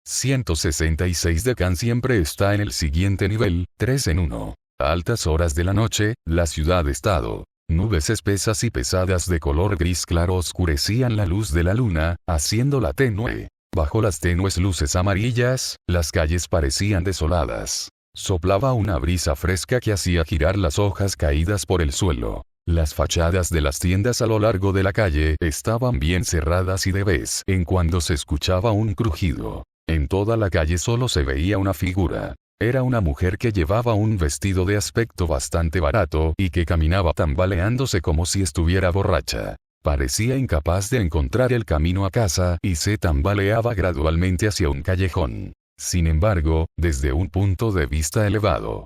166 Decan siempre está en el siguiente nivel, 3 en 1. A altas horas de la noche, la ciudad-estado. Nubes espesas y pesadas de color gris claro oscurecían la luz de la luna, haciéndola tenue. Bajo las tenues luces amarillas, las calles parecían desoladas. Soplaba una brisa fresca que hacía girar las hojas caídas por el suelo. Las fachadas de las tiendas a lo largo de la calle estaban bien cerradas y de vez en cuando se escuchaba un crujido. En toda la calle solo se veía una figura. Era una mujer que llevaba un vestido de aspecto bastante barato y que caminaba tambaleándose como si estuviera borracha. Parecía incapaz de encontrar el camino a casa y se tambaleaba gradualmente hacia un callejón. Sin embargo, desde un punto de vista elevado,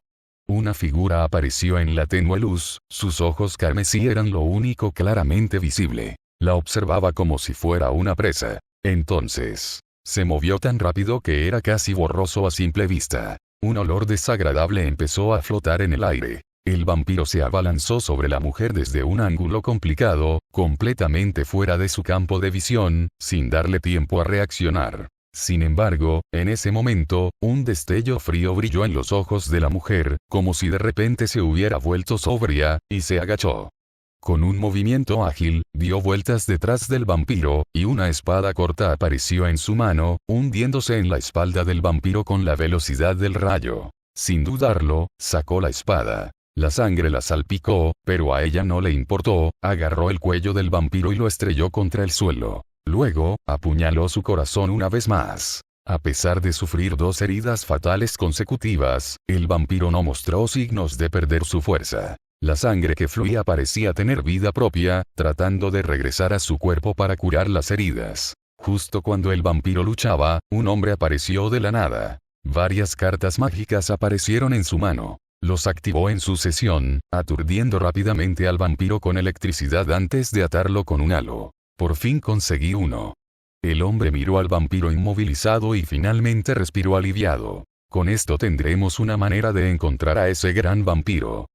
una figura apareció en la tenue luz, sus ojos carmesí eran lo único claramente visible. La observaba como si fuera una presa. Entonces, se movió tan rápido que era casi borroso a simple vista. Un olor desagradable empezó a flotar en el aire. El vampiro se abalanzó sobre la mujer desde un ángulo complicado, completamente fuera de su campo de visión, sin darle tiempo a reaccionar. Sin embargo, en ese momento, un destello frío brilló en los ojos de la mujer, como si de repente se hubiera vuelto sobria, y se agachó. Con un movimiento ágil, dio vueltas detrás del vampiro, y una espada corta apareció en su mano, hundiéndose en la espalda del vampiro con la velocidad del rayo. Sin dudarlo, sacó la espada. La sangre la salpicó, pero a ella no le importó, agarró el cuello del vampiro y lo estrelló contra el suelo. Luego, apuñaló su corazón una vez más. A pesar de sufrir 2 heridas fatales consecutivas, el vampiro no mostró signos de perder su fuerza. La sangre que fluía parecía tener vida propia, tratando de regresar a su cuerpo para curar las heridas. Justo cuando el vampiro luchaba, un hombre apareció de la nada. Varias cartas mágicas aparecieron en su mano. Los activó en sucesión, aturdiendo rápidamente al vampiro con electricidad antes de atarlo con un halo. Por fin conseguí uno. El hombre miró al vampiro inmovilizado y finalmente respiró aliviado. Con esto tendremos una manera de encontrar a ese gran vampiro.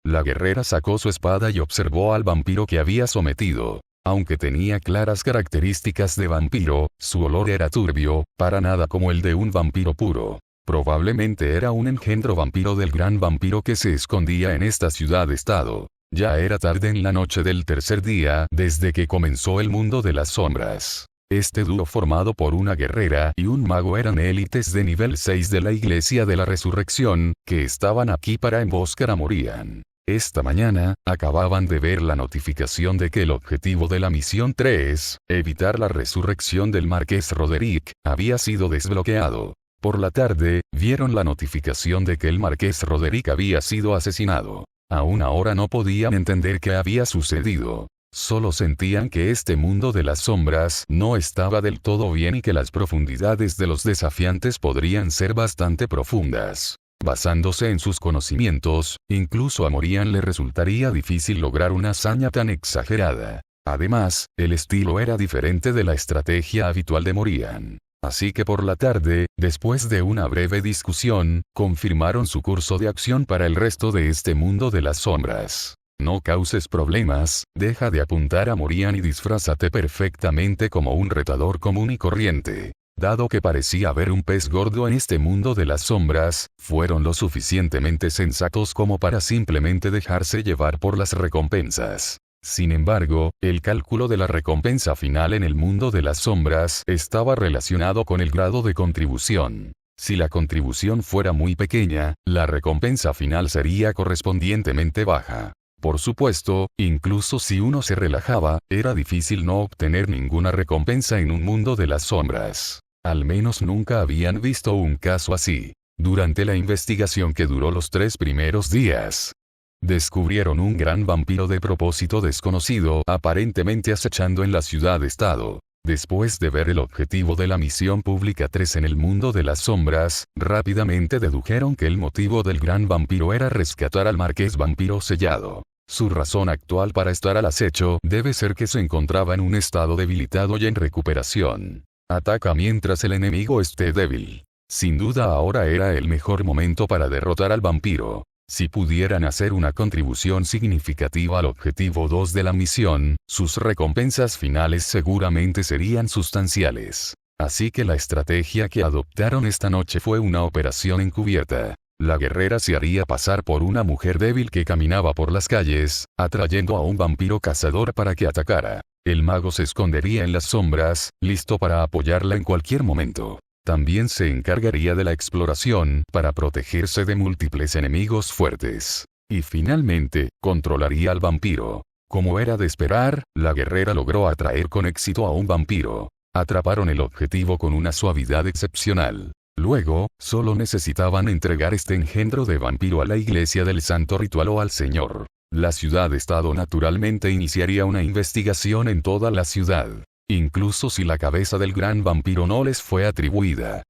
La guerrera sacó su espada y observó al vampiro que había sometido. Aunque tenía claras características de vampiro, su olor era turbio, para nada como el de un vampiro puro. Probablemente era un engendro vampiro del gran vampiro que se escondía en esta ciudad-estado. Ya era tarde en la noche del tercer día desde que comenzó el mundo de las sombras. Este dúo formado por una guerrera y un mago eran élites de nivel 6 de la Iglesia de la Resurrección, que estaban aquí para emboscar a Morian. Esta mañana, acababan de ver la notificación de que el objetivo de la misión 3, evitar la resurrección del Marqués Roderick, había sido desbloqueado. Por la tarde, vieron la notificación de que el Marqués Roderick había sido asesinado. Aún ahora no podían entender qué había sucedido. Solo sentían que este mundo de las sombras no estaba del todo bien y que las profundidades de los desafiantes podrían ser bastante profundas. Basándose en sus conocimientos, incluso a Morian le resultaría difícil lograr una hazaña tan exagerada. Además, el estilo era diferente de la estrategia habitual de Morian. Así que por la tarde, después de una breve discusión, confirmaron su curso de acción para el resto de este mundo de las sombras. No causes problemas, deja de apuntar a Morian y disfrázate perfectamente como un retador común y corriente. Dado que parecía haber un pez gordo en este mundo de las sombras, fueron lo suficientemente sensatos como para simplemente dejarse llevar por las recompensas. Sin embargo, el cálculo de la recompensa final en el mundo de las sombras estaba relacionado con el grado de contribución. Si la contribución fuera muy pequeña, la recompensa final sería correspondientemente baja. Por supuesto, incluso si uno se relajaba, era difícil no obtener ninguna recompensa en un mundo de las sombras. Al menos nunca habían visto un caso así. Durante la investigación que duró los 3 primeros días, descubrieron un gran vampiro de propósito desconocido aparentemente acechando en la ciudad-estado. Después de ver el objetivo de la misión pública 3 en el mundo de las sombras, rápidamente dedujeron que el motivo del gran vampiro era rescatar al marqués vampiro sellado. Su razón actual para estar al acecho debe ser que se encontraba en un estado debilitado y en recuperación. Ataca mientras el enemigo esté débil. Sin duda ahora era el mejor momento para derrotar al vampiro. Si pudieran hacer una contribución significativa al objetivo 2 de la misión, sus recompensas finales seguramente serían sustanciales. Así que la estrategia que adoptaron esta noche fue una operación encubierta. La guerrera se haría pasar por una mujer débil que caminaba por las calles, atrayendo a un vampiro cazador para que atacara. El mago se escondería en las sombras, listo para apoyarla en cualquier momento. También se encargaría de la exploración para protegerse de múltiples enemigos fuertes. Y finalmente, controlaría al vampiro. Como era de esperar, la guerrera logró atraer con éxito a un vampiro. Atraparon el objetivo con una suavidad excepcional. Luego, solo necesitaban entregar este engendro de vampiro a la iglesia del santo ritual o al señor. La ciudad-estado naturalmente iniciaría una investigación en toda la ciudad. Incluso si la cabeza del gran vampiro no les fue atribuida.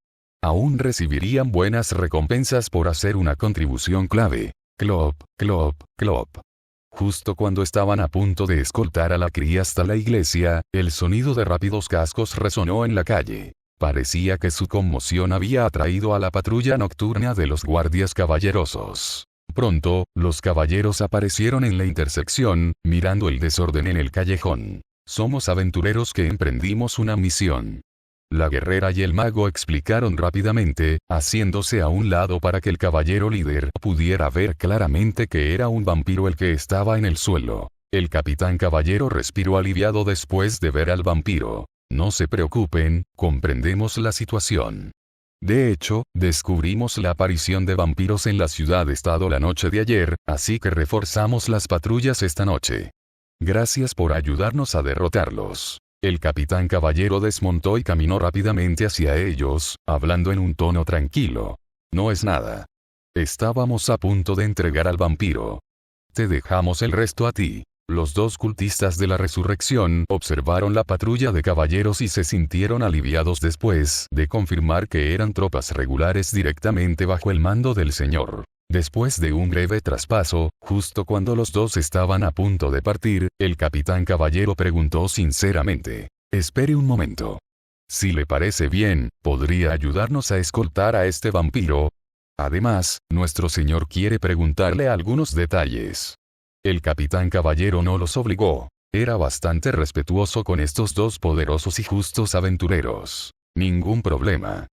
Aún recibirían buenas recompensas por hacer una contribución clave. Clop, clop, clop. Justo cuando estaban a punto de escoltar a la cría hasta la iglesia, el sonido de rápidos cascos resonó en la calle. Parecía que su conmoción había atraído a la patrulla nocturna de los guardias caballerosos. Pronto, los caballeros aparecieron en la intersección, mirando el desorden en el callejón. Somos aventureros que emprendimos una misión. La guerrera y el mago explicaron rápidamente, haciéndose a un lado para que el caballero líder pudiera ver claramente que era un vampiro el que estaba en el suelo. El capitán caballero respiró aliviado después de ver al vampiro. No se preocupen, comprendemos la situación. De hecho, descubrimos la aparición de vampiros en la ciudad-estado la noche de ayer, así que reforzamos las patrullas esta noche. Gracias por ayudarnos a derrotarlos. El capitán caballero desmontó y caminó rápidamente hacia ellos, hablando en un tono tranquilo. No es nada. Estábamos a punto de entregar al vampiro. Te dejamos el resto a ti. Los dos cultistas de la resurrección observaron la patrulla de caballeros y se sintieron aliviados después de confirmar que eran tropas regulares directamente bajo el mando del señor. Después de un breve traspaso, justo cuando los dos estaban a punto de partir, el capitán caballero preguntó sinceramente: «Espere un momento. Si le parece bien, ¿podría ayudarnos a escoltar a este vampiro? Además, nuestro señor quiere preguntarle algunos detalles». El capitán caballero no los obligó. Era bastante respetuoso con estos dos poderosos y justos aventureros. Ningún problema.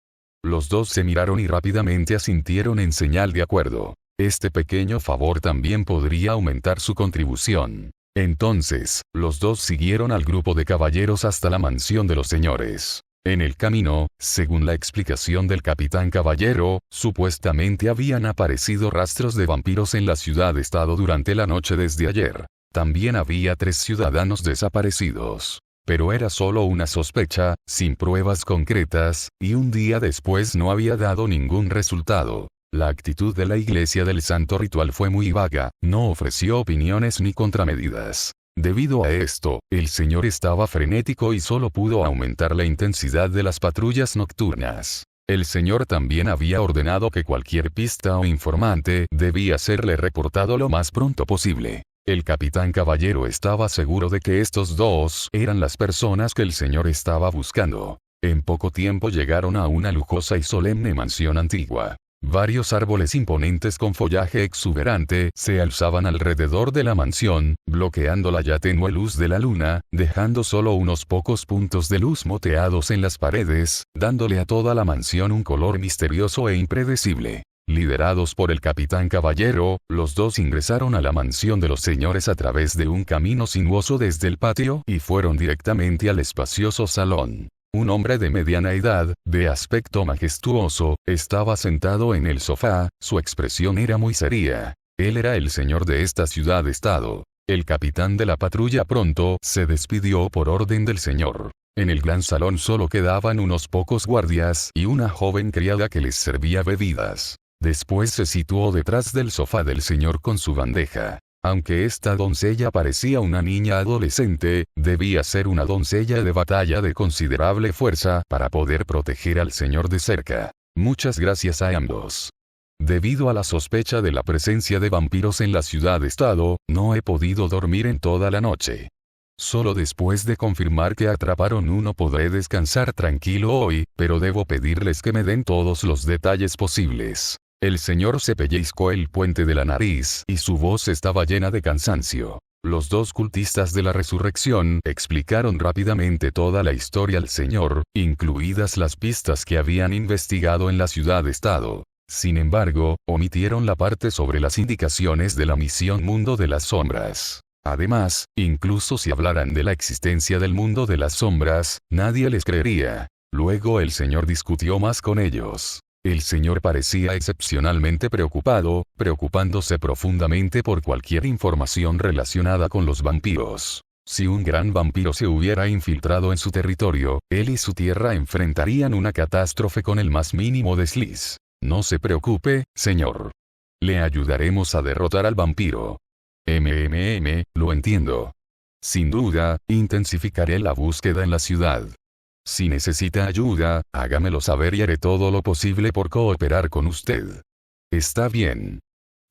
Los dos se miraron y rápidamente asintieron en señal de acuerdo. Este pequeño favor también podría aumentar su contribución. Entonces, los dos siguieron al grupo de caballeros hasta la mansión de los señores. En el camino, según la explicación del capitán caballero, supuestamente habían aparecido rastros de vampiros en la ciudad-estado durante la noche desde ayer. También había 3 ciudadanos desaparecidos. Pero era solo una sospecha, sin pruebas concretas, y un día después no había dado ningún resultado. La actitud de la iglesia del santo ritual fue muy vaga, no ofreció opiniones ni contramedidas. Debido a esto, el señor estaba frenético y solo pudo aumentar la intensidad de las patrullas nocturnas. El señor también había ordenado que cualquier pista o informante debía serle reportado lo más pronto posible. El capitán caballero estaba seguro de que estos dos eran las personas que el señor estaba buscando. En poco tiempo llegaron a una lujosa y solemne mansión antigua. Varios árboles imponentes con follaje exuberante se alzaban alrededor de la mansión, bloqueando la ya tenue luz de la luna, dejando solo unos pocos puntos de luz moteados en las paredes, dándole a toda la mansión un color misterioso e impredecible. Liderados por el capitán caballero, los dos ingresaron a la mansión de los señores a través de un camino sinuoso desde el patio y fueron directamente al espacioso salón. Un hombre de mediana edad, de aspecto majestuoso, estaba sentado en el sofá, su expresión era muy seria. Él era el señor de esta ciudad-estado. El capitán de la patrulla pronto se despidió por orden del señor. En el gran salón solo quedaban unos pocos guardias y una joven criada que les servía bebidas. Después se situó detrás del sofá del señor con su bandeja. Aunque esta doncella parecía una niña adolescente, debía ser una doncella de batalla de considerable fuerza para poder proteger al señor de cerca. Muchas gracias a ambos. Debido a la sospecha de la presencia de vampiros en la ciudad-estado, no he podido dormir en toda la noche. Solo después de confirmar que atraparon uno podré descansar tranquilo hoy, pero debo pedirles que me den todos los detalles posibles. El señor se pellizcó el puente de la nariz y su voz estaba llena de cansancio. Los dos cultistas de la resurrección explicaron rápidamente toda la historia al señor, incluidas las pistas que habían investigado en la ciudad-estado. Sin embargo, omitieron la parte sobre las indicaciones de la misión Mundo de las Sombras. Además, incluso si hablaran de la existencia del mundo de las sombras, nadie les creería. Luego el señor discutió más con ellos. El señor parecía excepcionalmente preocupado, preocupándose profundamente por cualquier información relacionada con los vampiros. Si un gran vampiro se hubiera infiltrado en su territorio, él y su tierra enfrentarían una catástrofe con el más mínimo desliz. No se preocupe, señor. Le ayudaremos a derrotar al vampiro. Lo entiendo. Sin duda, intensificaré la búsqueda en la ciudad. Si necesita ayuda, hágamelo saber y haré todo lo posible por cooperar con usted. Está bien.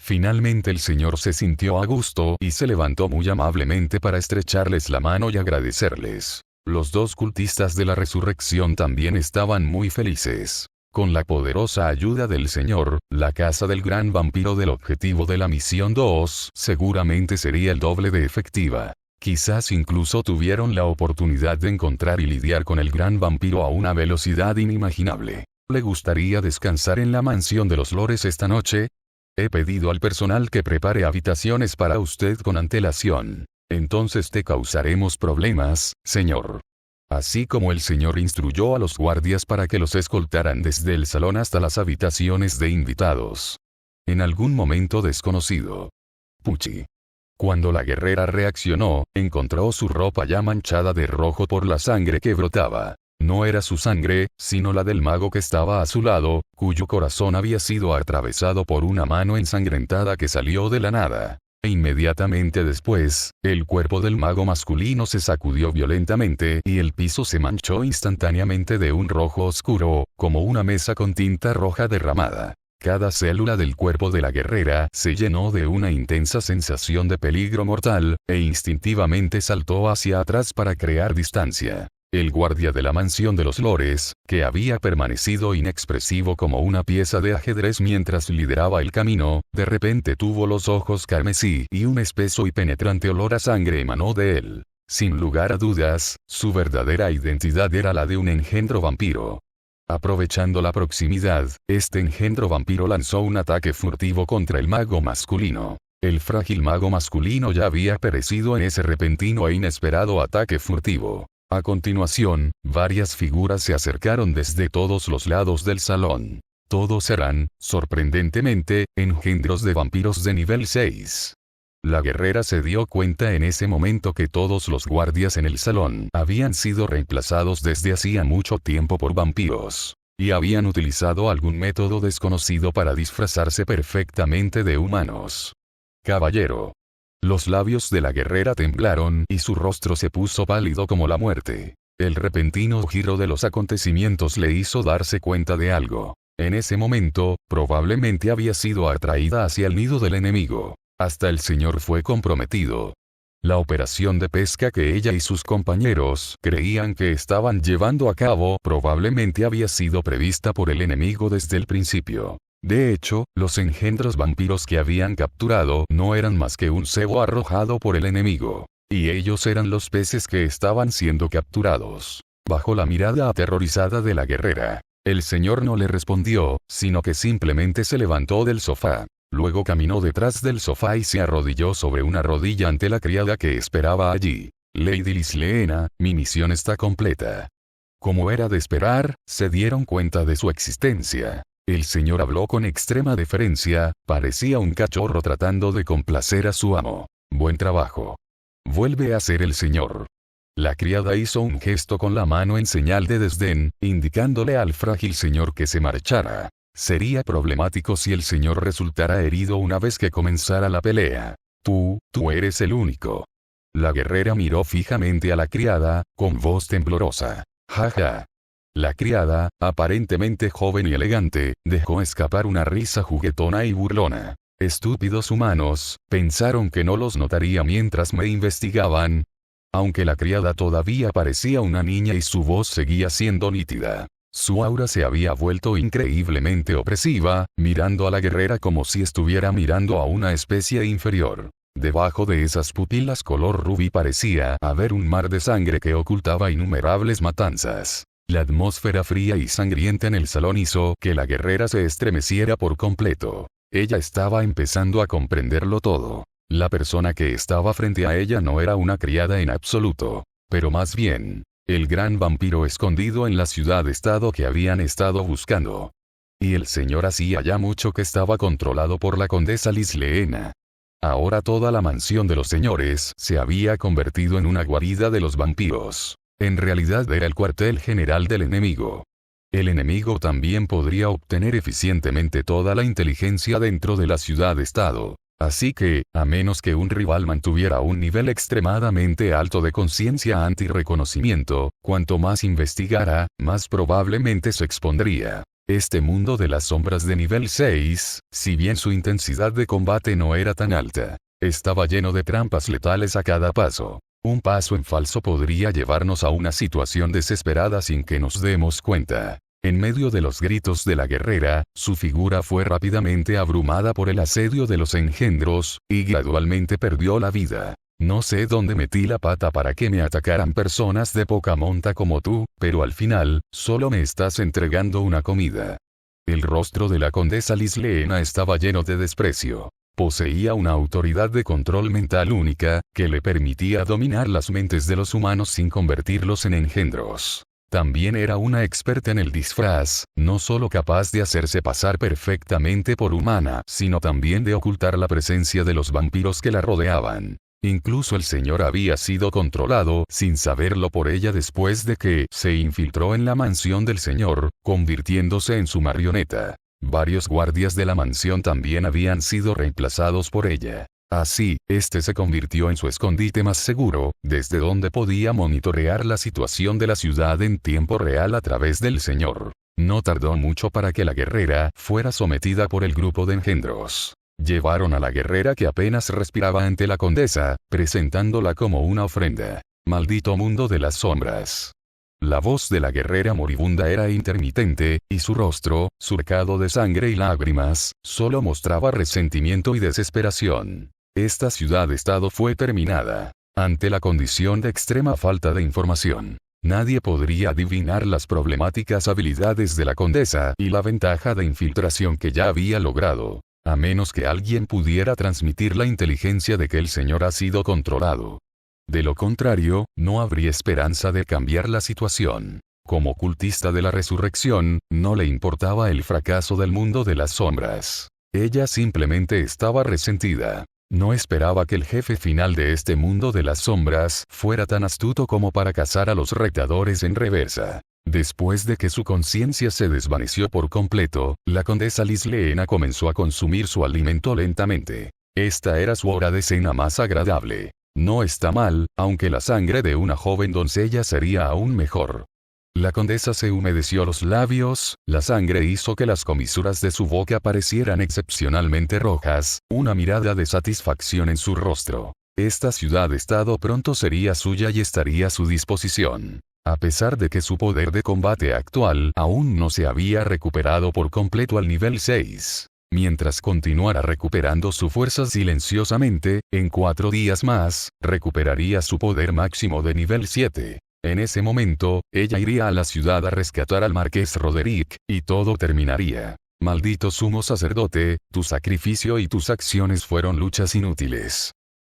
Finalmente el señor se sintió a gusto y se levantó muy amablemente para estrecharles la mano y agradecerles. Los dos cultistas de la resurrección también estaban muy felices. Con la poderosa ayuda del señor, la casa del gran vampiro del objetivo de la misión 2 seguramente sería el doble de efectiva. Quizás incluso tuvieron la oportunidad de encontrar y lidiar con el gran vampiro a una velocidad inimaginable. ¿Le gustaría descansar en la mansión de los Lores esta noche? He pedido al personal que prepare habitaciones para usted con antelación. Entonces te causaremos problemas, señor. Así como el señor instruyó a los guardias para que los escoltaran desde el salón hasta las habitaciones de invitados. En algún momento desconocido. Puchi. Cuando la guerrera reaccionó, encontró su ropa ya manchada de rojo por la sangre que brotaba. No era su sangre, sino la del mago que estaba a su lado, cuyo corazón había sido atravesado por una mano ensangrentada que salió de la nada. E inmediatamente después, el cuerpo del mago masculino se sacudió violentamente y el piso se manchó instantáneamente de un rojo oscuro, como una mesa con tinta roja derramada. Cada célula del cuerpo de la guerrera se llenó de una intensa sensación de peligro mortal, e instintivamente saltó hacia atrás para crear distancia. El guardia de la mansión de los Lores, que había permanecido inexpresivo como una pieza de ajedrez mientras lideraba el camino, de repente tuvo los ojos carmesí y un espeso y penetrante olor a sangre emanó de él. Sin lugar a dudas, su verdadera identidad era la de un engendro vampiro. Aprovechando la proximidad, este engendro vampiro lanzó un ataque furtivo contra el mago masculino. El frágil mago masculino ya había perecido en ese repentino e inesperado ataque furtivo. A continuación, varias figuras se acercaron desde todos los lados del salón. Todos eran, sorprendentemente, engendros de vampiros de nivel 6. La guerrera se dio cuenta en ese momento que todos los guardias en el salón habían sido reemplazados desde hacía mucho tiempo por vampiros, y habían utilizado algún método desconocido para disfrazarse perfectamente de humanos. Caballero. Los labios de la guerrera temblaron y su rostro se puso pálido como la muerte. El repentino giro de los acontecimientos le hizo darse cuenta de algo. En ese momento, probablemente había sido atraída hacia el nido del enemigo. Hasta el señor fue comprometido. La operación de pesca que ella y sus compañeros creían que estaban llevando a cabo probablemente había sido prevista por el enemigo desde el principio. De hecho, los engendros vampiros que habían capturado no eran más que un cebo arrojado por el enemigo. Y ellos eran los peces que estaban siendo capturados. Bajo la mirada aterrorizada de la guerrera, el señor no le respondió, sino que simplemente se levantó del sofá. Luego caminó detrás del sofá y se arrodilló sobre una rodilla ante la criada que esperaba allí. Lady Lisleena, mi misión está completa. Como era de esperar, se dieron cuenta de su existencia. El señor habló con extrema deferencia, parecía un cachorro tratando de complacer a su amo. Buen trabajo. Vuelve a ser el señor. La criada hizo un gesto con la mano en señal de desdén, indicándole al frágil señor que se marchara. Sería problemático si el señor resultara herido una vez que comenzara la pelea. Tú eres el único. La guerrera miró fijamente a la criada, con voz temblorosa. Jaja. La criada, aparentemente joven y elegante, dejó escapar una risa juguetona y burlona. Estúpidos humanos, pensaron que no los notaría mientras me investigaban. Aunque la criada todavía parecía una niña y su voz seguía siendo nítida. Su aura se había vuelto increíblemente opresiva, mirando a la guerrera como si estuviera mirando a una especie inferior. Debajo de esas pupilas color rubí parecía haber un mar de sangre que ocultaba innumerables matanzas. La atmósfera fría y sangrienta en el salón hizo que la guerrera se estremeciera por completo. Ella estaba empezando a comprenderlo todo. La persona que estaba frente a ella no era una criada en absoluto, pero más bien, el gran vampiro escondido en la ciudad-estado que habían estado buscando. y el señor hacía ya mucho que estaba controlado por la condesa Lisleena. Ahora toda la mansión de los señores se había convertido en una guarida de los vampiros. En realidad era el cuartel general del enemigo. El enemigo también podría obtener eficientemente toda la inteligencia dentro de la ciudad-estado. Así que, a menos que un rival mantuviera un nivel extremadamente alto de conciencia anti-reconocimiento, cuanto más investigara, más probablemente se expondría. Este mundo de las sombras de nivel 6, si bien su intensidad de combate no era tan alta, estaba lleno de trampas letales a cada paso. Un paso en falso podría llevarnos a una situación desesperada sin que nos demos cuenta. En medio de los gritos de la guerrera, su figura fue rápidamente abrumada por el asedio de los engendros, y gradualmente perdió la vida. No sé dónde metí la pata para que me atacaran personas de poca monta como tú, pero al final, solo me estás entregando una comida. El rostro de la condesa Lisleena estaba lleno de desprecio. Poseía una autoridad de control mental única, que le permitía dominar las mentes de los humanos sin convertirlos en engendros. También era una experta en el disfraz, no solo capaz de hacerse pasar perfectamente por humana, sino también de ocultar la presencia de los vampiros que la rodeaban. Incluso el señor había sido controlado sin saberlo por ella después de que se infiltró en la mansión del señor, convirtiéndose en su marioneta. Varios guardias de la mansión también habían sido reemplazados por ella. Así, este se convirtió en su escondite más seguro, desde donde podía monitorear la situación de la ciudad en tiempo real a través del señor. No tardó mucho para que la guerrera fuera sometida por el grupo de engendros. Llevaron a la guerrera que apenas respiraba ante la condesa, presentándola como una ofrenda. Maldito mundo de las sombras. La voz de la guerrera moribunda era intermitente, y su rostro, surcado de sangre y lágrimas, solo mostraba resentimiento y desesperación. Esta ciudad-estado fue terminada. Ante la condición de extrema falta de información, nadie podría adivinar las problemáticas habilidades de la condesa y la ventaja de infiltración que ya había logrado, a menos que alguien pudiera transmitir la inteligencia de que el señor ha sido controlado. De lo contrario, no habría esperanza de cambiar la situación. Como cultista de la resurrección, no le importaba el fracaso del mundo de las sombras. Ella simplemente estaba resentida. No esperaba que el jefe final de este mundo de las sombras fuera tan astuto como para cazar a los retadores en reversa. Después de que su conciencia se desvaneció por completo, la condesa Lisleena comenzó a consumir su alimento lentamente. Esta era su hora de cena más agradable. No está mal, aunque la sangre de una joven doncella sería aún mejor. La condesa se humedeció los labios, la sangre hizo que las comisuras de su boca parecieran excepcionalmente rojas, una mirada de satisfacción en su rostro. Esta ciudad-estado pronto sería suya y estaría a su disposición. A pesar de que su poder de combate actual aún no se había recuperado por completo al nivel 6. Mientras continuara recuperando su fuerza silenciosamente, en 4 días más, recuperaría su poder máximo de nivel 7. En ese momento, ella iría a la ciudad a rescatar al marqués Roderick, y todo terminaría. Maldito sumo sacerdote, tu sacrificio y tus acciones fueron luchas inútiles.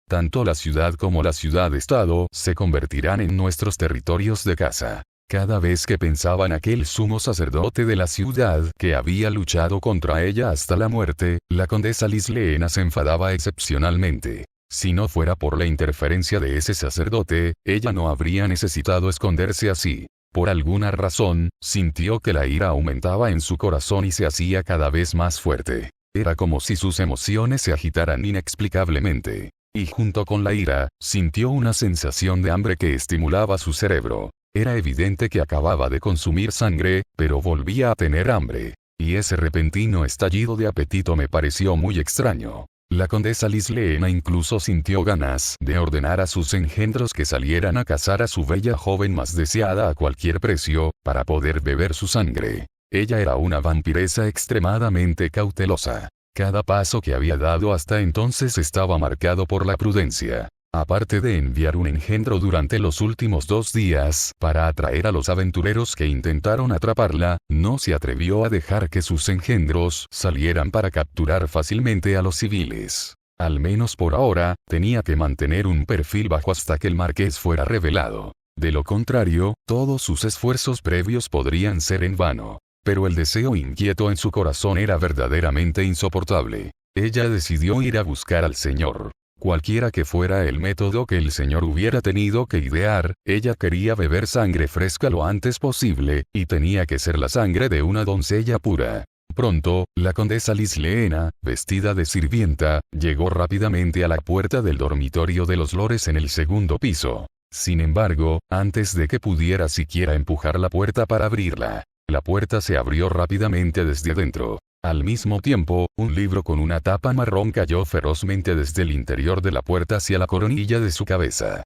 Tanto la ciudad como la ciudad-estado se convertirán en nuestros territorios de caza. Cada vez que pensaba en aquel sumo sacerdote de la ciudad que había luchado contra ella hasta la muerte, la condesa Lisleena se enfadaba excepcionalmente. Si no fuera por la interferencia de ese sacerdote, ella no habría necesitado esconderse así. Por alguna razón, sintió que la ira aumentaba en su corazón y se hacía cada vez más fuerte. Era como si sus emociones se agitaran inexplicablemente. Y junto con la ira, sintió una sensación de hambre que estimulaba su cerebro. Era evidente que acababa de consumir sangre, pero volvía a tener hambre. Y ese repentino estallido de apetito me pareció muy extraño. La condesa Lisleena incluso sintió ganas de ordenar a sus engendros que salieran a cazar a su bella joven más deseada a cualquier precio, para poder beber su sangre. Ella era una vampiresa extremadamente cautelosa. Cada paso que había dado hasta entonces estaba marcado por la prudencia. Aparte de enviar un engendro durante los últimos 2 días para atraer a los aventureros que intentaron atraparla, no se atrevió a dejar que sus engendros salieran para capturar fácilmente a los civiles. Al menos por ahora, tenía que mantener un perfil bajo hasta que el marqués fuera revelado. De lo contrario, todos sus esfuerzos previos podrían ser en vano. pero el deseo inquieto en su corazón era verdaderamente insoportable. Ella decidió ir a buscar al Señor. Cualquiera que fuera el método que el Señor hubiera tenido que idear, ella quería beber sangre fresca lo antes posible, y tenía que ser la sangre de una doncella pura. Pronto, la condesa Lisleena, vestida de sirvienta, llegó rápidamente a la puerta del dormitorio de los lores en el segundo piso. Sin embargo, antes de que pudiera siquiera empujar la puerta para abrirla, la puerta se abrió rápidamente desde adentro. Al mismo tiempo, un libro con una tapa marrón cayó ferozmente desde el interior de la puerta hacia la coronilla de su cabeza.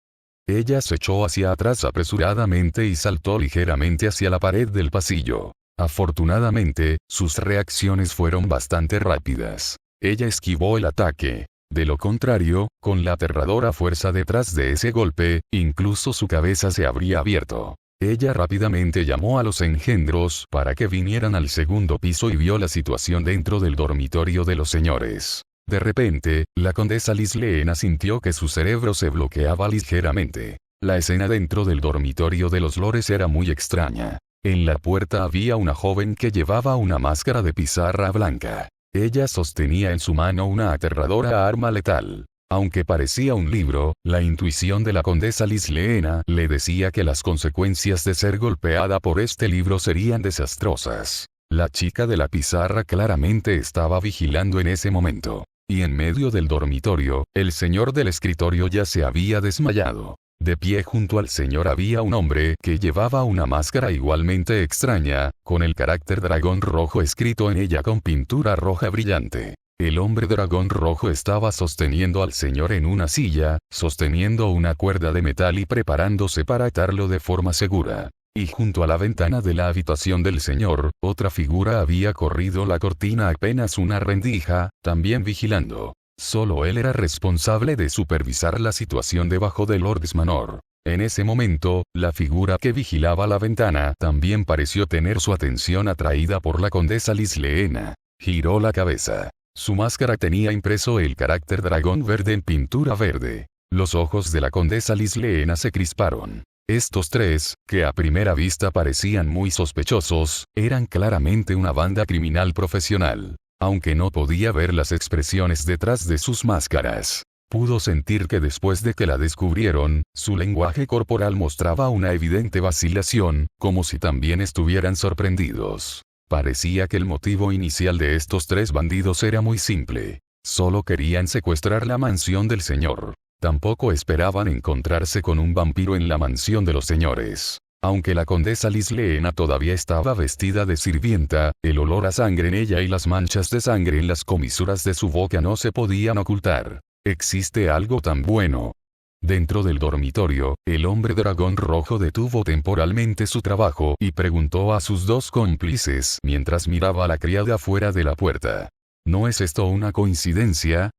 Ella se echó hacia atrás apresuradamente y saltó ligeramente hacia la pared del pasillo. Afortunadamente, sus reacciones fueron bastante rápidas. Ella esquivó el ataque. De lo contrario, con la aterradora fuerza detrás de ese golpe, incluso su cabeza se habría abierto. Ella rápidamente llamó a los engendros para que vinieran al segundo piso y vio la situación dentro del dormitorio de los señores. De repente, la condesa Lisleena sintió que su cerebro se bloqueaba ligeramente. La escena dentro del dormitorio de los lores era muy extraña. En la puerta había una joven que llevaba una máscara de pizarra blanca. Ella sostenía en su mano una aterradora arma letal. Aunque parecía un libro, la intuición de la condesa Lisleena le decía que las consecuencias de ser golpeada por este libro serían desastrosas. La chica de la pizarra claramente estaba vigilando en ese momento. Y en medio del dormitorio, el señor del escritorio ya se había desmayado. De pie junto al señor había un hombre que llevaba una máscara igualmente extraña, con el carácter dragón rojo escrito en ella con pintura roja brillante. El hombre dragón rojo estaba sosteniendo al señor en una silla, sosteniendo una cuerda de metal y preparándose para atarlo de forma segura. Y junto a la ventana de la habitación del señor, otra figura había corrido la cortina apenas una rendija, también vigilando. Solo él era responsable de supervisar la situación debajo de Lord Manor. En ese momento, la figura que vigilaba la ventana también pareció tener su atención atraída por la condesa Lisleena. Giró la cabeza. Su máscara tenía impreso el carácter dragón verde en pintura verde. Los ojos de la condesa Lisleena se crisparon. Estos tres, que a primera vista parecían muy sospechosos, eran claramente una banda criminal profesional. Aunque no podía ver las expresiones detrás de sus máscaras, pudo sentir que después de que la descubrieron, su lenguaje corporal mostraba una evidente vacilación, como si también estuvieran sorprendidos. Parecía que el motivo inicial de estos tres bandidos era muy simple. Solo querían secuestrar la mansión del señor. Tampoco esperaban encontrarse con un vampiro en la mansión de los señores. Aunque la condesa Lisleena todavía estaba vestida de sirvienta, el olor a sangre en ella y las manchas de sangre en las comisuras de su boca no se podían ocultar. ¿Existe algo tan bueno? Dentro del dormitorio, el hombre dragón rojo detuvo temporalmente su trabajo y preguntó a sus dos cómplices mientras miraba a la criada fuera de la puerta. ¿No es esto una coincidencia?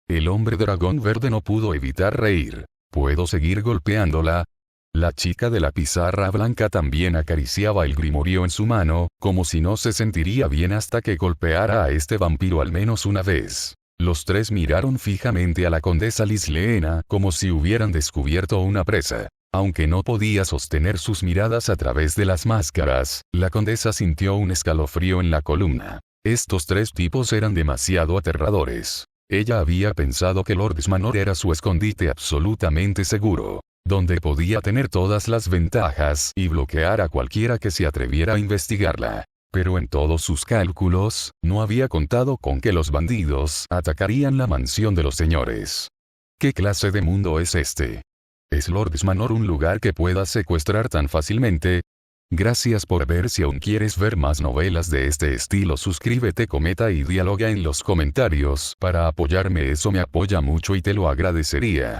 El hombre dragón verde no pudo evitar reír. ¿Puedo seguir golpeándola? La chica de la pizarra blanca también acariciaba el grimorio en su mano, como si no se sentiría bien hasta que golpeara a este vampiro al menos una vez. Los tres miraron fijamente a la condesa Lisleena como si hubieran descubierto una presa. Aunque no podía sostener sus miradas a través de las máscaras, la condesa sintió un escalofrío en la columna. Estos tres tipos eran demasiado aterradores. Ella había pensado que Lord Manor era su escondite absolutamente seguro, donde podía tener todas las ventajas y bloquear a cualquiera que se atreviera a investigarla. Pero en todos sus cálculos, no había contado con que los bandidos atacarían la mansión de los señores. ¿Qué clase de mundo es este? ¿Es Lord Manor un lugar que pueda secuestrar tan fácilmente? Gracias por ver. Si aún quieres ver más novelas de este estilo, suscríbete, comenta y dialoga en los comentarios. Para apoyarme, eso me apoya mucho y te lo agradecería.